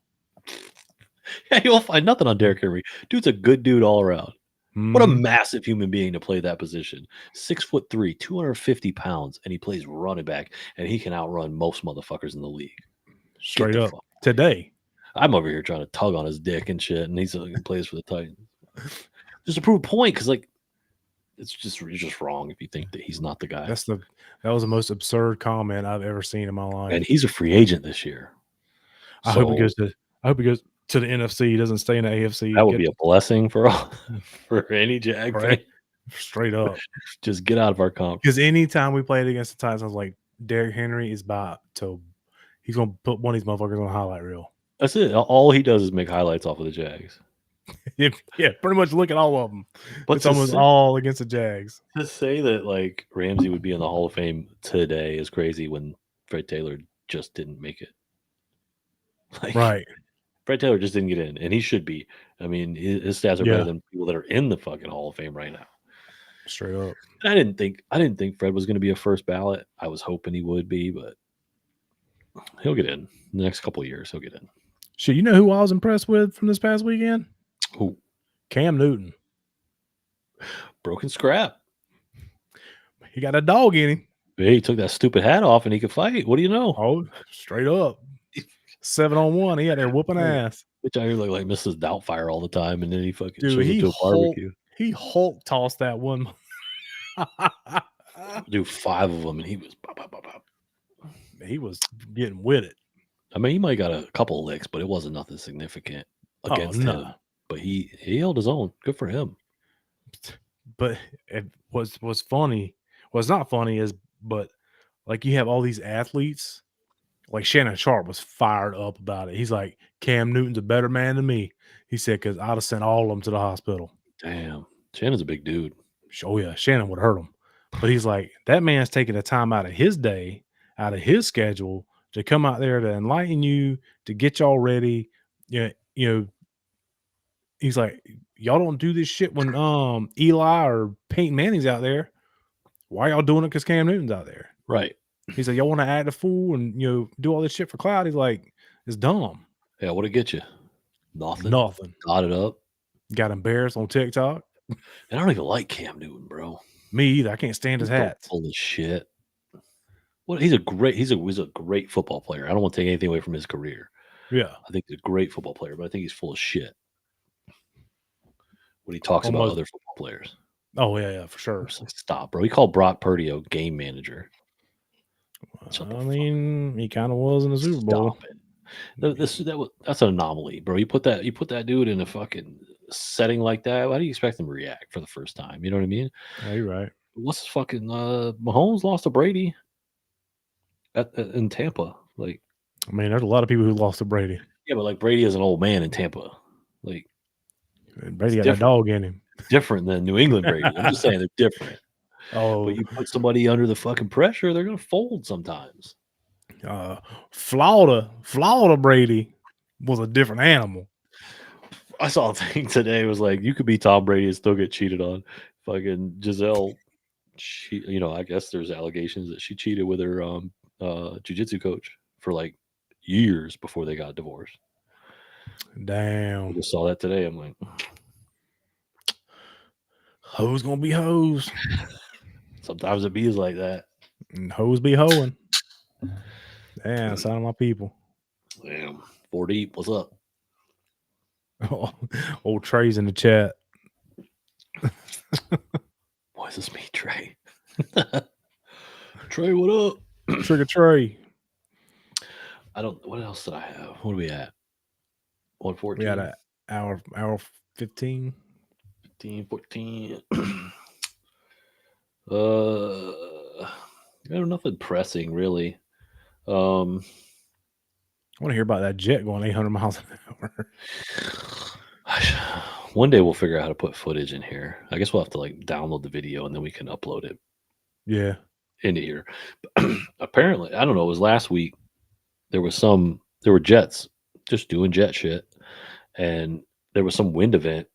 Speaker 1: Yeah, you'll find nothing on Derrick Henry. Dude's a good dude all around. What a
Speaker 2: Mhm.
Speaker 1: massive human being to play that position. 6'3", 250 pounds, and he plays running back, and he can outrun most motherfuckers in the league. Get
Speaker 2: Straight
Speaker 1: the
Speaker 2: up
Speaker 1: fuck.
Speaker 2: today.
Speaker 1: I'm over here trying to tug on his dick and shit, and he plays for the Titans. Just to prove a point, because like it's just wrong if you think that he's not the guy.
Speaker 2: That was the most absurd comment I've ever seen in my life.
Speaker 1: And he's a free agent this year.
Speaker 2: I hope he goes to the NFC. He doesn't stay in the AFC.
Speaker 1: That would be a blessing for for any Jag fan.
Speaker 2: Straight up.
Speaker 1: Just get out of our conference.
Speaker 2: Because anytime we played against the Titans, I was like, Derrick Henry is he's gonna put one of these motherfuckers on a highlight reel.
Speaker 1: That's it. All he does is make highlights off of the Jags.
Speaker 2: Yeah, pretty much look at all of them.
Speaker 1: But
Speaker 2: it's almost all against the Jags.
Speaker 1: To say that like Ramsey would be in the Hall of Fame today is crazy when Fred Taylor just didn't make it. Like,
Speaker 2: right.
Speaker 1: Fred Taylor just didn't get in, and he should be. I mean, his stats are better than people that are in the fucking Hall of Fame right now.
Speaker 2: Straight up.
Speaker 1: I didn't think Fred was going to be a first ballot. I was hoping he would be, but he'll get in the next couple of years. He'll get in.
Speaker 2: Shit, you know who I was impressed with from this past weekend?
Speaker 1: Who?
Speaker 2: Cam Newton.
Speaker 1: Broken scrap.
Speaker 2: He got a dog in him.
Speaker 1: Hey, he took that stupid hat off and he could fight. What do you know?
Speaker 2: Oh, straight up. 7-on-1. He out there whooping ass.
Speaker 1: Which I hear look like Mrs. Doubtfire all the time, and then he fucking
Speaker 2: Dude,
Speaker 1: shows up to a barbecue.
Speaker 2: He Hulk tossed that one.
Speaker 1: Do 5 of them, and he was bop, bop, bop, bop.
Speaker 2: He was getting with it.
Speaker 1: I mean, he might got a couple of licks, but it wasn't nothing significant against him. But he held his own. Good for him.
Speaker 2: But it was funny. What's not funny is, but like you have all these athletes, like Shannon Sharp was fired up about it. He's like, Cam Newton's a better man than me. He said, because I'd have sent all of them to the hospital.
Speaker 1: Damn. Shannon's a big dude.
Speaker 2: Oh, yeah. Shannon would hurt him. But he's like, that man's taking the time out of his day, out of his schedule to come out there to enlighten you, to get y'all ready. You know, he's like, y'all don't do this shit when Eli or Peyton Manning's out there. Why y'all doing it because Cam Newton's out there?
Speaker 1: Right.
Speaker 2: He's like, y'all want to act a fool and do all this shit for clout. He's like, it's dumb.
Speaker 1: Yeah, what'd it get you? Nothing. Got it up.
Speaker 2: Got embarrassed on TikTok.
Speaker 1: And I don't even like Cam Newton, bro.
Speaker 2: Me either. I can't stand his hats.
Speaker 1: Full of shit. Well, he's a great football player. I don't want to take anything away from his career.
Speaker 2: Yeah.
Speaker 1: I think he's a great football player, but I think he's full of shit when he talks about other football players.
Speaker 2: Oh, yeah, for sure.
Speaker 1: Like, stop, bro. He called Brock Purdy a game manager.
Speaker 2: I mean, he kind of was in the Super Bowl.
Speaker 1: Stop it. That's an anomaly, bro. You put that dude in a fucking setting like that. How do you expect him to react for the first time? You know what I mean?
Speaker 2: Yeah, you're right.
Speaker 1: What's fucking Mahomes lost to Brady in Tampa? Like,
Speaker 2: I mean, there's a lot of people who lost to Brady.
Speaker 1: Yeah, but like Brady is an old man in Tampa. Like,
Speaker 2: Brady got a dog in him.
Speaker 1: Different than New England Brady. I'm just saying they're different.
Speaker 2: Oh,
Speaker 1: but you put somebody under the fucking pressure, they're gonna fold sometimes.
Speaker 2: Florida Brady was a different animal.
Speaker 1: I saw a thing today. It was like you could be Tom Brady and still get cheated on. Fucking Giselle, I guess there's allegations that she cheated with her jiu-jitsu coach for like years before they got divorced.
Speaker 2: Damn.
Speaker 1: I just saw that today. I'm like,
Speaker 2: hoes gonna be hoes.
Speaker 1: Sometimes it be like that.
Speaker 2: And hoes be hoeing. Damn, sign of my people.
Speaker 1: Damn. 4 deep. What's up?
Speaker 2: Old Trey's in the chat.
Speaker 1: Why is this me, Trey? Trey, what up?
Speaker 2: Trigger Trey.
Speaker 1: What else did I have? What are we at? 1:14.
Speaker 2: We had an hour 15.
Speaker 1: 14. Nothing pressing really.
Speaker 2: I want to hear about that jet going 800 miles an hour.
Speaker 1: One day we'll figure out how to put footage in here. I guess we'll have to like download the video and then we can upload it
Speaker 2: Yeah.
Speaker 1: into here. Apparently, I don't know. It was last week. There were jets just doing jet shit, and there was some wind event,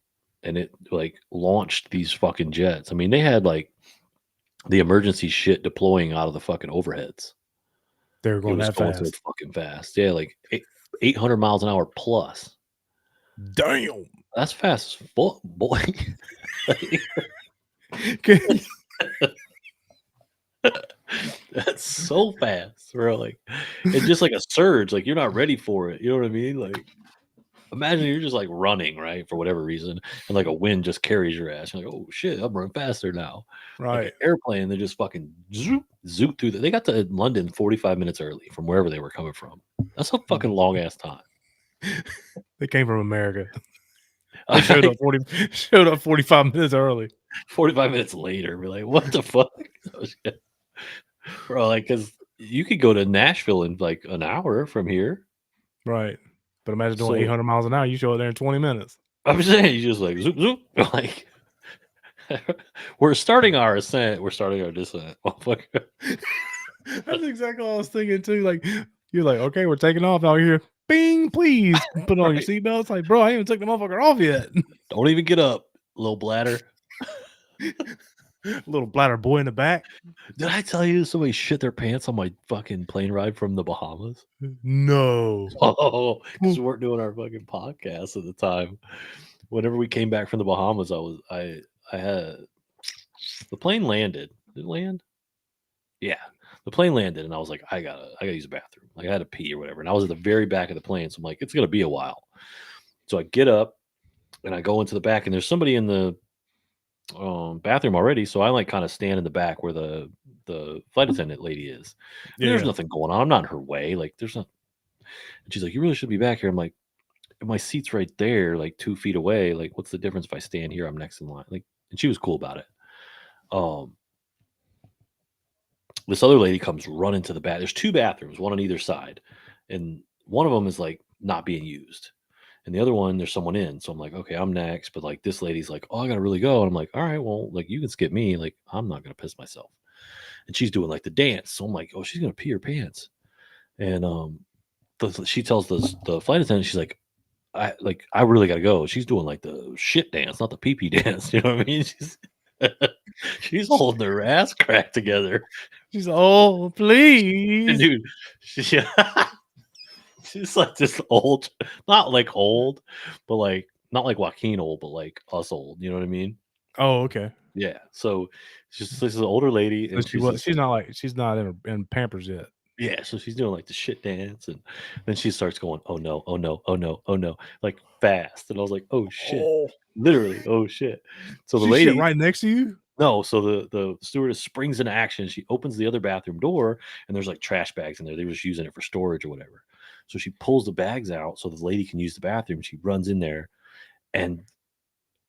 Speaker 1: and it like launched these fucking jets. I mean, they had like the emergency shit deploying out of the fucking overheads.
Speaker 2: They were
Speaker 1: It
Speaker 2: going
Speaker 1: was
Speaker 2: that
Speaker 1: going so
Speaker 2: fast.
Speaker 1: fucking fast. Yeah, like 800 miles an hour plus.
Speaker 2: Damn.
Speaker 1: That's fast as fuck, boy. That's so fast, bro. Like, it's just like a surge. Like, you're not ready for it. You know what I mean? Like, imagine you're just like running, right, for whatever reason, and like a wind just carries your ass. You're like, oh shit, I'm running faster now. Like an
Speaker 2: Right.
Speaker 1: airplane, they just fucking zoop through. They got to London 45 minutes early from wherever they were coming from. That's a fucking long ass time.
Speaker 2: They came from America. They showed up 45 minutes early.
Speaker 1: 45 minutes later, we're like, what the fuck? Oh, shit. Bro, like, because you could go to Nashville in like an hour from here.
Speaker 2: Right. But imagine doing
Speaker 1: So
Speaker 2: 800 miles an hour. You show it there in 20 minutes.
Speaker 1: I'm saying you just like zoop zoop. Like we're starting our ascent, we're starting our descent. Motherfucker.
Speaker 2: That's exactly what I was thinking too. Like, you're like, okay, we're taking off out here. Bing, please put on your
Speaker 1: Right.
Speaker 2: seatbelts. Like, bro, I ain't even took the motherfucker off yet.
Speaker 1: Don't even get up, little bladder.
Speaker 2: Little bladder boy in the back.
Speaker 1: Did I tell you somebody shit their pants on my fucking plane ride from the Bahamas?
Speaker 2: No.
Speaker 1: Oh, because we weren't doing our fucking podcast at the time. Whenever we came back from the Bahamas, I had the plane landed. Did it land? Yeah. The plane landed and I was like, I gotta use the bathroom. Like I had to pee or whatever. And I was at the very back of the plane. So I'm like, it's gonna be a while. So I get up and I go into the back and there's somebody in the bathroom already. So I like kind of stand in the back where the flight attendant lady is. And there's
Speaker 2: Yeah.
Speaker 1: nothing going on. I'm not in her way. Like there's not. And she's like, you really should be back here. I'm like, my seat's right there, like 2 feet away. Like, what's the difference if I stand here? I'm next in line. Like, and she was cool about it. Um, this other lady comes running to the bath. There's two bathrooms, one on either side, and one of them is like not being used, and the other one there's someone in. So I'm like, okay, I'm next. But like this lady's like, oh, I gotta really go, and I'm like, all right, well, like you can skip me. Like I'm not gonna piss myself. And she's doing like the dance. So I'm like, oh, she's gonna pee her pants. And she tells the flight attendant, she's like, I really gotta go. She's doing like the shit dance, not the pee pee dance. You know what I mean? She's holding her ass crack together.
Speaker 2: She's oh,
Speaker 1: And
Speaker 2: please.
Speaker 1: dude, she, she's like this old, not like old, but like not like Joaquin old, but like us old. You know what I mean?
Speaker 2: Oh, okay.
Speaker 1: Yeah. So she's this is an older lady,
Speaker 2: So
Speaker 1: and she's just
Speaker 2: she's not like she's not in Pampers yet.
Speaker 1: yeah. So she's doing like the shit dance, and then she starts going, "Oh no, oh no, oh no, oh no," like fast. And I was like, "Oh shit."
Speaker 2: Oh,
Speaker 1: Literally, oh shit. So the
Speaker 2: she shit
Speaker 1: lady,
Speaker 2: right next to you?
Speaker 1: no, so the stewardess springs into action. She opens the other bathroom door, and there's like trash bags in there. They were just using it for storage or whatever. So she pulls the bags out so the lady can use the bathroom. She runs in there, and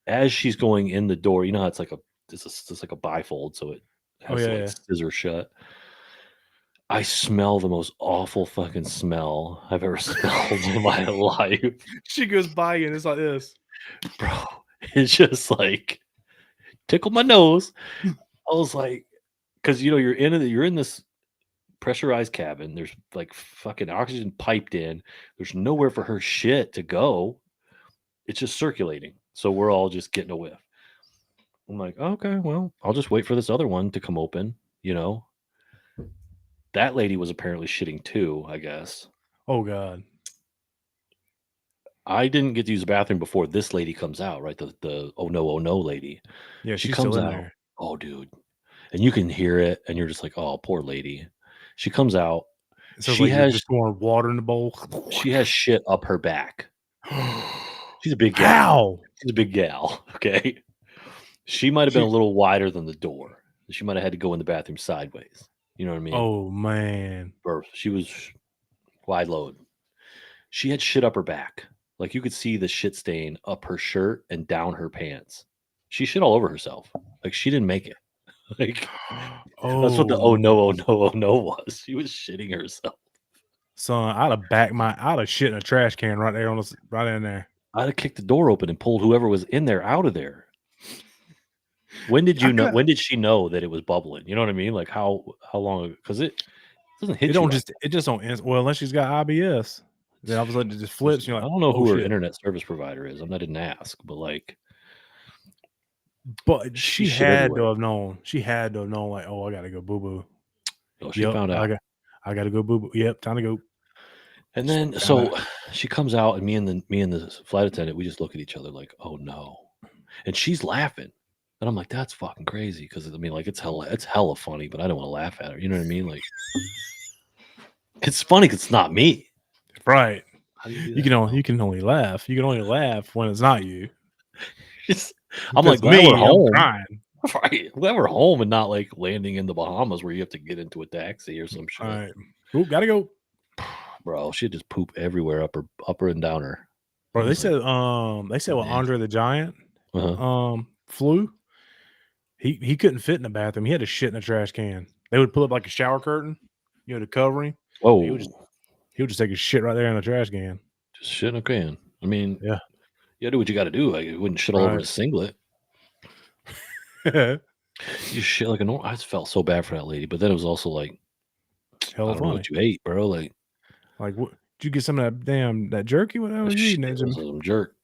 Speaker 1: as she's going in the door, you know how it's like it's like a bifold, so it
Speaker 2: Oh,
Speaker 1: has to
Speaker 2: yeah,
Speaker 1: like
Speaker 2: yeah.
Speaker 1: scissor shut. I smell the most awful fucking smell I've ever smelled in my life,
Speaker 2: She goes by you and it's like this.
Speaker 1: bro. It's just like tickled my nose. I was like, because you know you're in this pressurized cabin. There's like fucking oxygen piped in. There's nowhere for her shit to go. It's just circulating. So we're all just getting a whiff. I'm like, okay, well, I'll just wait for this other one to come open. You know, that lady was apparently shitting too, I guess.
Speaker 2: Oh god.
Speaker 1: I didn't get to use the bathroom before this lady comes out, right? The oh no lady.
Speaker 2: Yeah,
Speaker 1: She
Speaker 2: she's still
Speaker 1: comes
Speaker 2: in
Speaker 1: out.
Speaker 2: there.
Speaker 1: Oh, dude. And you can hear it, and you're just like, oh, poor lady. She comes out.
Speaker 2: It sounds
Speaker 1: She
Speaker 2: like you're
Speaker 1: has
Speaker 2: just pouring water in the bowl.
Speaker 1: she has shit up her back. She's a big gal.
Speaker 2: How?
Speaker 1: She's a big gal. Okay. She might have been a
Speaker 2: She
Speaker 1: little wider than the door. She might have had to go in the bathroom sideways. You know what I mean?
Speaker 2: oh, man.
Speaker 1: Or she was wide load. She had shit up her back. Like you could see the shit stain up her shirt and down her pants. She shit all over herself. Like she didn't make it. Like that's what the
Speaker 2: Oh,
Speaker 1: oh no, oh no, oh no was. She was shitting herself.
Speaker 2: son, I'd have shit in a trash can right there right in there.
Speaker 1: I'd have kicked the door open and pulled whoever was in there out of there. When did you know? When did she know that it was bubbling? You know what I mean? Like how long? Because it doesn't hit you.
Speaker 2: It just don't. Well, unless she's got IBS, then all of a sudden it just flips. You're
Speaker 1: I
Speaker 2: like,
Speaker 1: don't know
Speaker 2: oh
Speaker 1: who her
Speaker 2: shit.
Speaker 1: internet service provider is. I didn't ask, but like,
Speaker 2: But
Speaker 1: she
Speaker 2: she
Speaker 1: shit
Speaker 2: had to
Speaker 1: everywhere.
Speaker 2: have known. She had to have known. Like, oh, I gotta go boo boo.
Speaker 1: Oh, she
Speaker 2: Yep,
Speaker 1: found out.
Speaker 2: I gotta go boo boo. Yep, time to go.
Speaker 1: And
Speaker 2: She
Speaker 1: then
Speaker 2: found
Speaker 1: so
Speaker 2: out.
Speaker 1: she comes out, and me and the flight attendant, we just look at each other like, "Oh no," and she's laughing, and I'm like, "That's fucking crazy," because I mean, like, it's hella funny, but I don't want to laugh at her. You know what I mean? Like, it's funny 'cause it's not me.
Speaker 2: Right.
Speaker 1: How do you do that?
Speaker 2: You can only laugh. You can only laugh when it's not you.
Speaker 1: Just, I'm
Speaker 2: If
Speaker 1: like,
Speaker 2: it's
Speaker 1: glad we're
Speaker 2: me, I'm
Speaker 1: home,
Speaker 2: crying.
Speaker 1: right? Glad we're home and not like landing in the Bahamas where you have to get into a taxi or some
Speaker 2: All
Speaker 1: shit.
Speaker 2: right. Ooh, gotta go.
Speaker 1: Bro, she just poop everywhere, upper and downer. I
Speaker 2: Bro,
Speaker 1: was like,
Speaker 2: they said when
Speaker 1: nasty.
Speaker 2: Andre the Giant
Speaker 1: Uh-huh.
Speaker 2: flew, he couldn't fit in the bathroom. He had to shit in a trash can. They would pull up like a shower curtain, to cover him. He would just
Speaker 1: Whoa,
Speaker 2: he would just take his shit right there in the trash can.
Speaker 1: just shit in a can. I mean,
Speaker 2: Yeah.
Speaker 1: you gotta do what you gotta do. Like, it wouldn't shit all over
Speaker 2: Right.
Speaker 1: the singlet. You just shit like a normal. I just felt so bad for that lady, but then it was also like, I
Speaker 2: Hella
Speaker 1: don't know
Speaker 2: funny.
Speaker 1: what you ate, bro. Like,
Speaker 2: Like, what did you get some of that jerky? What I
Speaker 1: that
Speaker 2: was
Speaker 1: shit
Speaker 2: eating? That,
Speaker 1: was some jerk.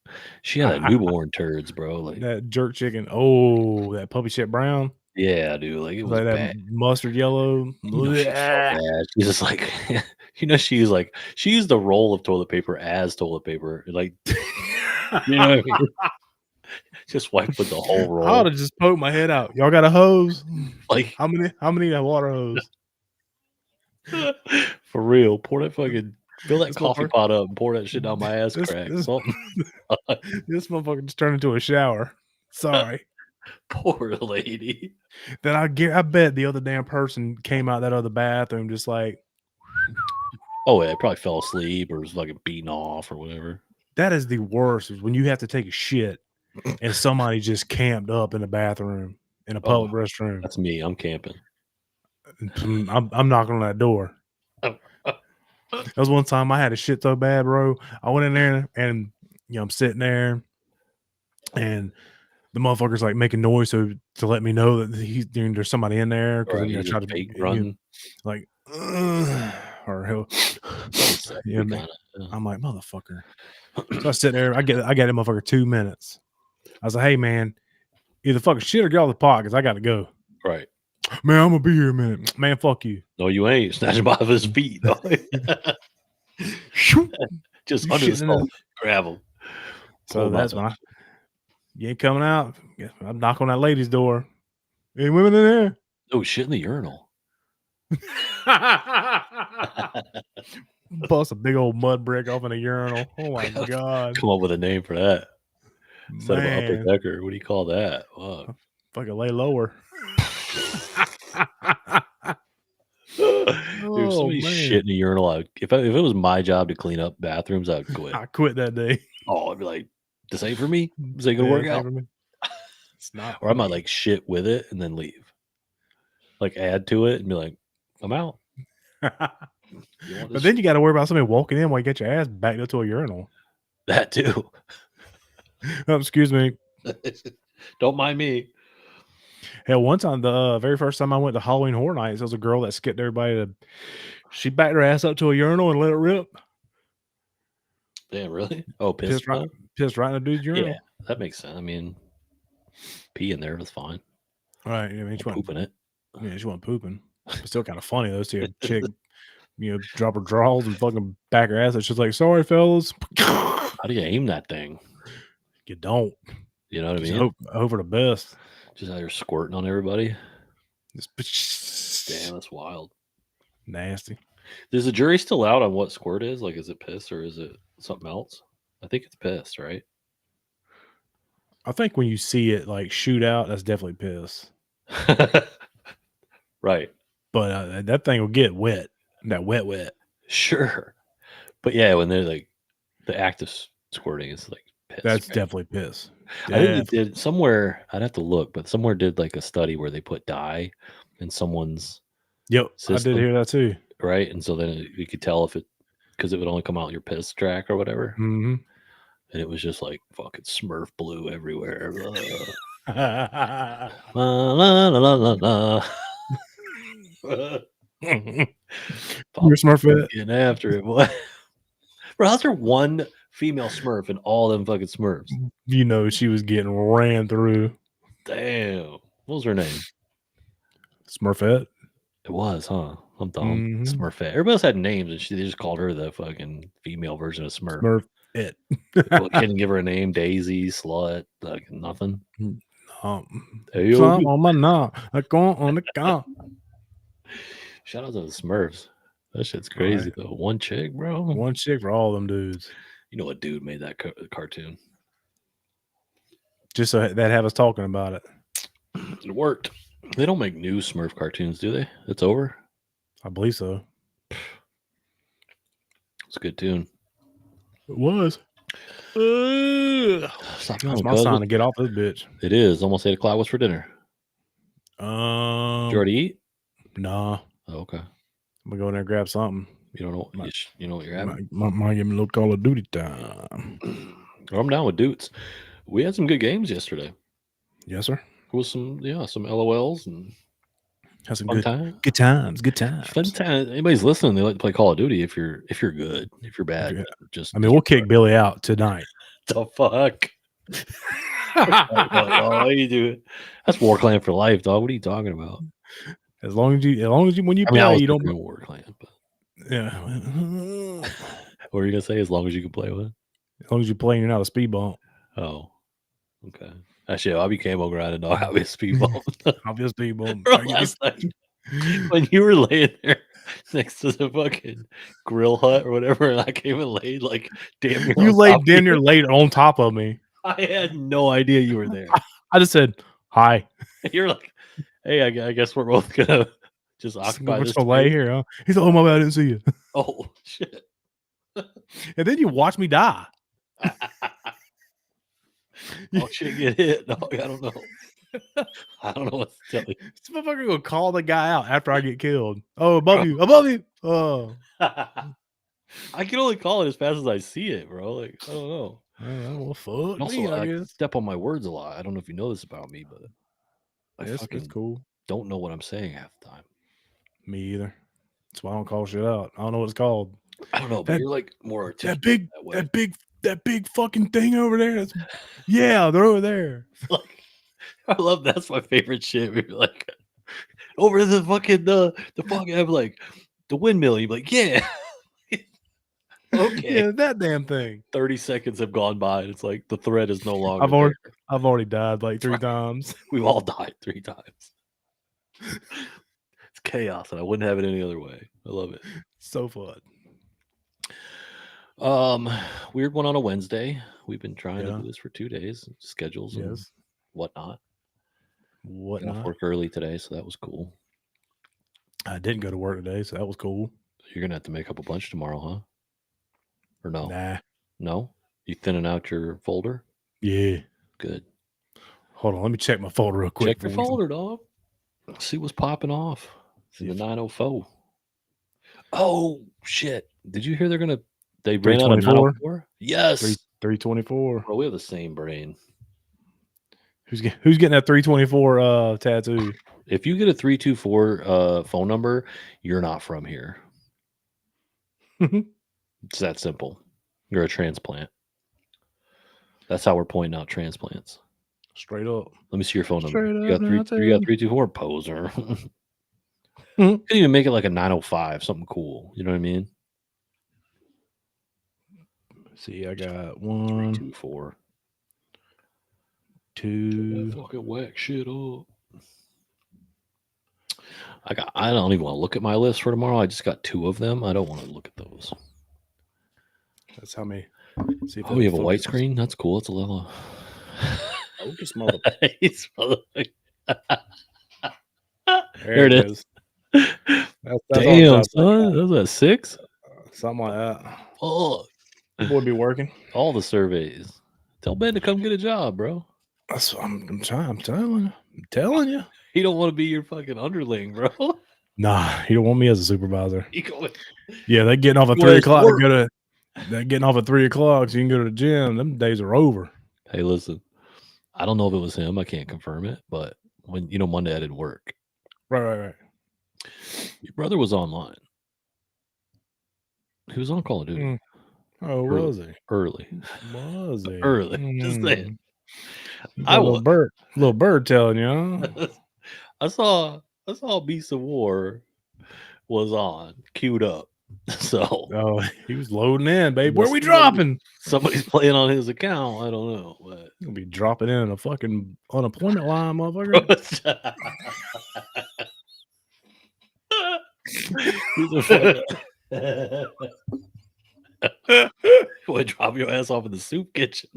Speaker 1: She had a newborn turds, bro. Like,
Speaker 2: that jerk chicken. Oh, that puppy shit brown.
Speaker 1: yeah, dude. Like, it was
Speaker 2: Like that
Speaker 1: bad.
Speaker 2: mustard yellow.
Speaker 1: You know, she's so bad. She's just like, she's like, she used the roll of toilet paper as toilet paper. Like, you know what I mean? Just wipe with the whole
Speaker 2: I ought
Speaker 1: roll.
Speaker 2: to just poke my head out. Y'all got a hose?
Speaker 1: Like,
Speaker 2: How many that water hose?
Speaker 1: for real. Pour that fucking, fill that
Speaker 2: This
Speaker 1: coffee
Speaker 2: motherfucker
Speaker 1: pot up and pour that shit down my ass
Speaker 2: this
Speaker 1: crack.
Speaker 2: this
Speaker 1: Something.
Speaker 2: this motherfucker just turned into a shower. Sorry.
Speaker 1: Poor lady.
Speaker 2: Then I bet the other damn person came out that other bathroom just like,
Speaker 1: Oh, yeah. Probably fell asleep or was fucking beaten off or whatever.
Speaker 2: that is the worst, is when you have to take a shit and somebody just camped up in the bathroom in a
Speaker 1: Oh,
Speaker 2: public restroom.
Speaker 1: that's me. I'm camping.
Speaker 2: I'm knocking on that door. There was one time I had a shit so bad, bro. I went in there and I'm sitting there and the motherfucker's like making noise to let me know that there's somebody in there, because
Speaker 1: Right.
Speaker 2: then I
Speaker 1: He's
Speaker 2: try
Speaker 1: just
Speaker 2: to
Speaker 1: fake grunting.
Speaker 2: like or he'll
Speaker 1: Something sexy,
Speaker 2: man.
Speaker 1: kind of.
Speaker 2: I'm like, motherfucker. So I sit there, I got that motherfucker 2 minutes. I was like, hey man, either fucking shit or get off the pot because I gotta go.
Speaker 1: Right.
Speaker 2: Man, I'm gonna be here a minute. Man, fuck you.
Speaker 1: No, you ain't. Snatch him off his feet. Dog. Just
Speaker 2: You
Speaker 1: under the
Speaker 2: shitting in
Speaker 1: stall. Grab him.
Speaker 2: So that's when you ain't coming out. I knock on that lady's door. Any women in there?
Speaker 1: Oh, shit in the urinal.
Speaker 2: Bust a big old mud brick off in a urinal. Oh my god.
Speaker 1: Come up with a name for that. Instead of an upper
Speaker 2: Man.
Speaker 1: decker, what do you call that? Fuck.
Speaker 2: Fucking lay lower.
Speaker 1: Dude, if somebody shit in a urinal, if it was my job to clean up bathrooms, I would quit.
Speaker 2: I quit that day.
Speaker 1: Oh, I'd be like, this ain't for me. This ain't gonna work out.
Speaker 2: It's not.
Speaker 1: Or I might like shit with it and then leave. Like add to it and be like, I'm out.
Speaker 2: But then you got to worry about somebody walking in while you get your ass backed up to a urinal.
Speaker 1: That too.
Speaker 2: Excuse me.
Speaker 1: Don't mind me.
Speaker 2: Hell, one time, the very first time I went to Halloween Horror Nights, there was a girl that skipped everybody. She backed her ass up to a urinal and let it rip.
Speaker 1: Damn, really? Oh,
Speaker 2: Pissed right in the dude's urinal.
Speaker 1: Yeah, that makes sense. I mean, pee in there was fine.
Speaker 2: Right. I mean, she
Speaker 1: Pooping it.
Speaker 2: Yeah, she wasn't pooping. It's still kind of funny though. See a chick, drop her drawers and fucking back her ass. And she's like, "Sorry, fellas."
Speaker 1: How do you aim that thing?
Speaker 2: You don't.
Speaker 1: You know what I mean?
Speaker 2: Hope for the best.
Speaker 1: Just out here squirting on everybody.
Speaker 2: Damn,
Speaker 1: that's wild.
Speaker 2: Nasty.
Speaker 1: Is the jury still out on what squirt is? Like, is it piss or is it something else? I think it's piss, right?
Speaker 2: I think when you see it like shoot out, that's definitely piss.
Speaker 1: Right.
Speaker 2: But that thing will get wet. That wet.
Speaker 1: Sure. But yeah, when they're like the act of squirting is like piss.
Speaker 2: That's
Speaker 1: right?
Speaker 2: definitely piss.
Speaker 1: I think it did somewhere. I'd have to look, but somewhere did like a study where they put dye in someone's.
Speaker 2: Yep,
Speaker 1: system,
Speaker 2: I did hear that too.
Speaker 1: Right, and so then you could tell if it, because it would only come out your piss track or whatever.
Speaker 2: Mm-hmm.
Speaker 1: and it was just like fucking Smurf blue everywhere. La, la, la, la, la.
Speaker 2: You're a Smurfette.
Speaker 1: Getting after it, boy. Bro, how's there one female Smurf in all them fucking Smurfs?
Speaker 2: You know she was getting ran through.
Speaker 1: Damn. What was her name?
Speaker 2: Smurfette.
Speaker 1: It was, huh? I'm dumb. Smurfette. Everybody else had names, and they just called her the fucking female version of Smurf.
Speaker 2: Smurfette.
Speaker 1: Well, couldn't give her a name. Daisy, slut, like nothing.
Speaker 2: Hey, on my knob. I go on the count.
Speaker 1: Shout out to the Smurfs. That shit's crazy though. One chick, bro.
Speaker 2: One chick for all them dudes.
Speaker 1: You know what dude made that cartoon?
Speaker 2: Just so that have us talking about it.
Speaker 1: It worked. They don't make new Smurf cartoons, do they? It's over?
Speaker 2: I believe so.
Speaker 1: It's a good tune.
Speaker 2: It was.
Speaker 1: Stop
Speaker 2: That's my sign to get off this bitch.
Speaker 1: It is. Almost 8 o'clock. What's for dinner? Did you already eat?
Speaker 2: Nah.
Speaker 1: Oh, okay.
Speaker 2: I'm going to go in there and grab something.
Speaker 1: You don't know, you know what you're having?
Speaker 2: Might give me a little Call of Duty time.
Speaker 1: Or I'm down with Dutes. We had some good games yesterday.
Speaker 2: Yes, sir.
Speaker 1: There was some LOLs and
Speaker 2: had some
Speaker 1: good
Speaker 2: times.
Speaker 1: Fun time. Anybody's listening, they like to play Call of Duty if you're good. If you're bad, just
Speaker 2: we'll kick Billy out tonight.
Speaker 1: The fuck? Oh, you do it. That's War Clan for life, dog. What are you talking about?
Speaker 2: As long as you when you play, you don't
Speaker 1: War Clan. But
Speaker 2: yeah.
Speaker 1: What are you gonna say? As long as you can play with?
Speaker 2: As long as you're playing, you're not a speed bump.
Speaker 1: Oh, okay. Actually, I'll be camo grinding, dog. I'll be a speed bump.
Speaker 2: I'll be a speed bump.
Speaker 1: Bro, last night, when you were laying there next to the fucking grill hut or whatever, and I came and laid like damn near.
Speaker 2: You laid damn near laid on top of me.
Speaker 1: I had no idea you were there.
Speaker 2: I just said hi.
Speaker 1: You're like, hey, I guess we're both gonna just occupy this.
Speaker 2: Lay here, huh? He's like, oh my bad, I didn't see you.
Speaker 1: Oh shit!
Speaker 2: And then you watch me die.
Speaker 1: Oh shit, get hit. No, I don't know. I don't know what to tell you.
Speaker 2: This motherfucker gonna call the guy out after I get killed. Oh, above you. Oh.
Speaker 1: I can only call it as fast as I see it, bro. Like, I don't know.
Speaker 2: Well, fuck.
Speaker 1: Also, I step on my words a lot. I don't know if you know this about me, but
Speaker 2: that's cool.
Speaker 1: Don't know what I'm saying half the time.
Speaker 2: Me either. That's why I don't call shit out. I don't know what it's called.
Speaker 1: I don't know, but you're like more articulate.
Speaker 2: That big fucking thing over there. Yeah, they're over there.
Speaker 1: Like, I love that's my favorite shit. We're like over the fucking the fucking have like the windmill. You're like, yeah. Okay.
Speaker 2: Yeah, that damn thing.
Speaker 1: 30 seconds have gone by and it's like the thread is no longer.
Speaker 2: I've already died like 3 times.
Speaker 1: We've all died 3 times. It's chaos, and I wouldn't have it any other way. I love it.
Speaker 2: So fun.
Speaker 1: Weird one on a Wednesday. We've been trying to do this for 2 days, schedules and whatnot. Got off work early today, so that was cool.
Speaker 2: I didn't go to work today, so that was cool.
Speaker 1: You're gonna have to make up a bunch tomorrow, huh? Or no?
Speaker 2: Nah.
Speaker 1: No? You thinning out your folder?
Speaker 2: Yeah.
Speaker 1: Good.
Speaker 2: Hold on, let me check my folder real quick.
Speaker 1: Check your folder, dog. See what's popping off. See the 904. Oh shit! Did you hear they ran out of 904? Yes.
Speaker 2: 324.
Speaker 1: Bro, we have the same brain.
Speaker 2: Who's getting that 324 tattoo?
Speaker 1: If you get a 324 phone number, you're not from here. It's that simple. You're a transplant. That's how we're pointing out transplants.
Speaker 2: Straight up.
Speaker 1: Let me see your phone number. You got 324 poser. You could even make it like a 905, something cool. You know what I mean?
Speaker 2: See, I got 1,
Speaker 1: 324.
Speaker 2: 2.
Speaker 1: Fucking whack shit up. I don't even want to look at my list for tomorrow. I just got 2 of them. I don't want to look at those.
Speaker 2: That's how me.
Speaker 1: See if we have a white screen. That's cool. It's a little.
Speaker 2: Focus mother.
Speaker 1: There it is. Damn, son. That was a 6?
Speaker 2: Something like that.
Speaker 1: Oh,
Speaker 2: boy, be working.
Speaker 1: All the surveys. Tell Ben to come get a job, bro.
Speaker 2: That's what I'm telling you.
Speaker 1: He don't want to be your fucking underling, bro.
Speaker 2: Nah, he don't want me as a supervisor. Yeah, they're getting off at 3 o'clock to go to. That getting off at 3:00 so you can go to the gym. Them days are over.
Speaker 1: Hey, listen, I don't know if it was him. I can't confirm it, but when Monday I didn't work.
Speaker 2: Right.
Speaker 1: Your brother was online. He was on Call of Duty.
Speaker 2: Oh, was he?
Speaker 1: Early.
Speaker 2: Was he?
Speaker 1: Early. Just saying.
Speaker 2: I was little bird telling you. Huh?
Speaker 1: I saw Beast of War was on, queued up. So
Speaker 2: he was loading in, babe. Where we dropping?
Speaker 1: Somebody's playing on his account. I don't know, but
Speaker 2: he'll be dropping in a fucking unemployment line, motherfucker.
Speaker 1: Boy, drop your ass off in the soup kitchen.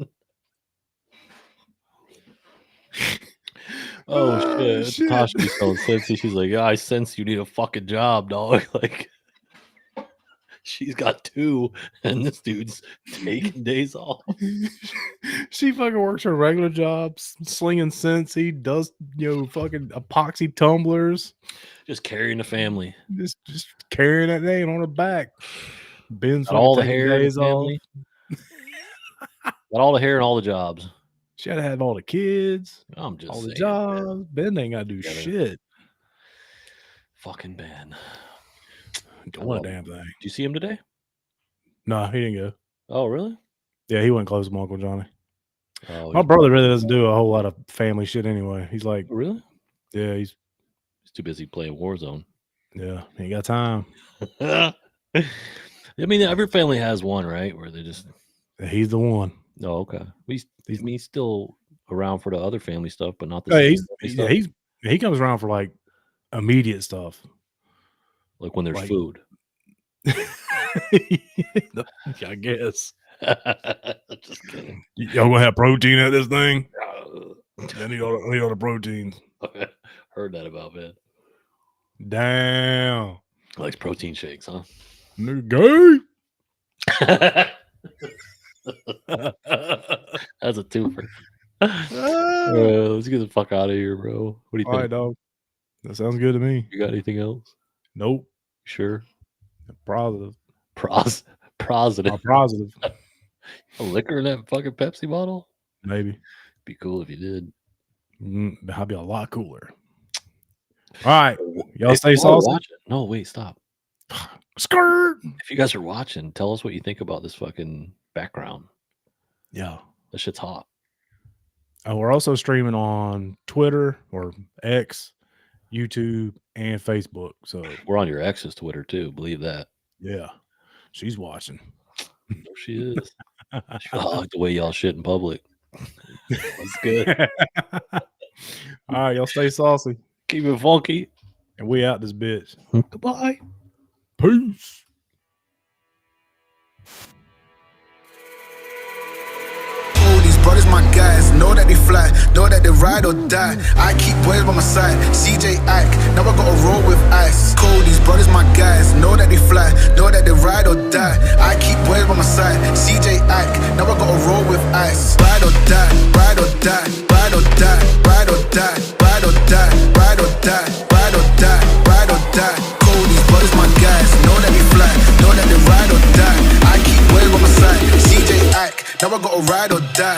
Speaker 1: Oh shit. Tasha be so sensy. She's like, yeah, I sense you need a fucking job, dog. Like, she's got 2, and this dude's taking days off.
Speaker 2: She fucking works her regular jobs, slinging Scentsy, does fucking epoxy tumblers,
Speaker 1: just carrying the family,
Speaker 2: just carrying that thing on her back. Ben's
Speaker 1: all the hair days off. Got all the hair and all the jobs.
Speaker 2: She had to have all the kids.
Speaker 1: I'm just
Speaker 2: all
Speaker 1: saying,
Speaker 2: the jobs. Ben ain't got to do shit.
Speaker 1: Fucking Ben.
Speaker 2: Doing a damn thing.
Speaker 1: Did you see him today?
Speaker 2: No, he didn't go.
Speaker 1: Oh, really?
Speaker 2: Yeah, he went close to Uncle Johnny.
Speaker 1: Oh,
Speaker 2: my brother really doesn't do a whole lot of family shit anyway. He's like,
Speaker 1: really?
Speaker 2: Yeah, he's
Speaker 1: too busy playing Warzone.
Speaker 2: Yeah, he ain't got time.
Speaker 1: I mean, every family has one, right? Where they just
Speaker 2: he's the one.
Speaker 1: Oh, okay. He's still around for the other family stuff, but not the
Speaker 2: he comes around for like immediate stuff.
Speaker 1: Like when there's food.
Speaker 2: I guess.
Speaker 1: Just kidding.
Speaker 2: Y'all gonna have protein at this thing? I need all the proteins.
Speaker 1: Heard that about Ben.
Speaker 2: Damn.
Speaker 1: Likes protein shakes, huh?
Speaker 2: Gay.
Speaker 1: That's a twofer. Let's get the fuck out of here, bro. What do you think?
Speaker 2: All right, dog. That sounds good to me.
Speaker 1: You got anything else?
Speaker 2: Nope.
Speaker 1: Sure.
Speaker 2: Positive.
Speaker 1: Positive.
Speaker 2: Positive.
Speaker 1: A liquor in that fucking Pepsi bottle?
Speaker 2: Maybe.
Speaker 1: Be cool if you did.
Speaker 2: That'd be a lot cooler. All right. Y'all stay saucy.
Speaker 1: No, wait, stop.
Speaker 2: Skirt.
Speaker 1: If you guys are watching, tell us what you think about this fucking background.
Speaker 2: Yeah.
Speaker 1: That shit's hot.
Speaker 2: We're also streaming on Twitter or X, YouTube, and Facebook. So
Speaker 1: we're on your ex's Twitter too. Believe that.
Speaker 2: Yeah. She's watching.
Speaker 1: There she is. I like the way y'all shit in public. That's good.
Speaker 2: All right, y'all stay saucy.
Speaker 1: Keep it funky.
Speaker 2: And we out this bitch.
Speaker 1: Goodbye.
Speaker 2: Peace.
Speaker 3: Brothers, my guys, know that they fly, know that they ride or die. I keep boys by my side, CJ Ike, now I gotta roll with ice. Cody's brothers, my guys, know that they fly, know that they ride or die. I keep boys by my side, CJ Ike, now I gotta roll with ice. Ride or die, ride or die, ride or die, ride or die, ride or die, ride or die, ride or die, ride or die. Cody's brothers, my guys, know that they fly, know that they ride or die. I keep boys by my side, CJ Ike, now I gotta ride or die.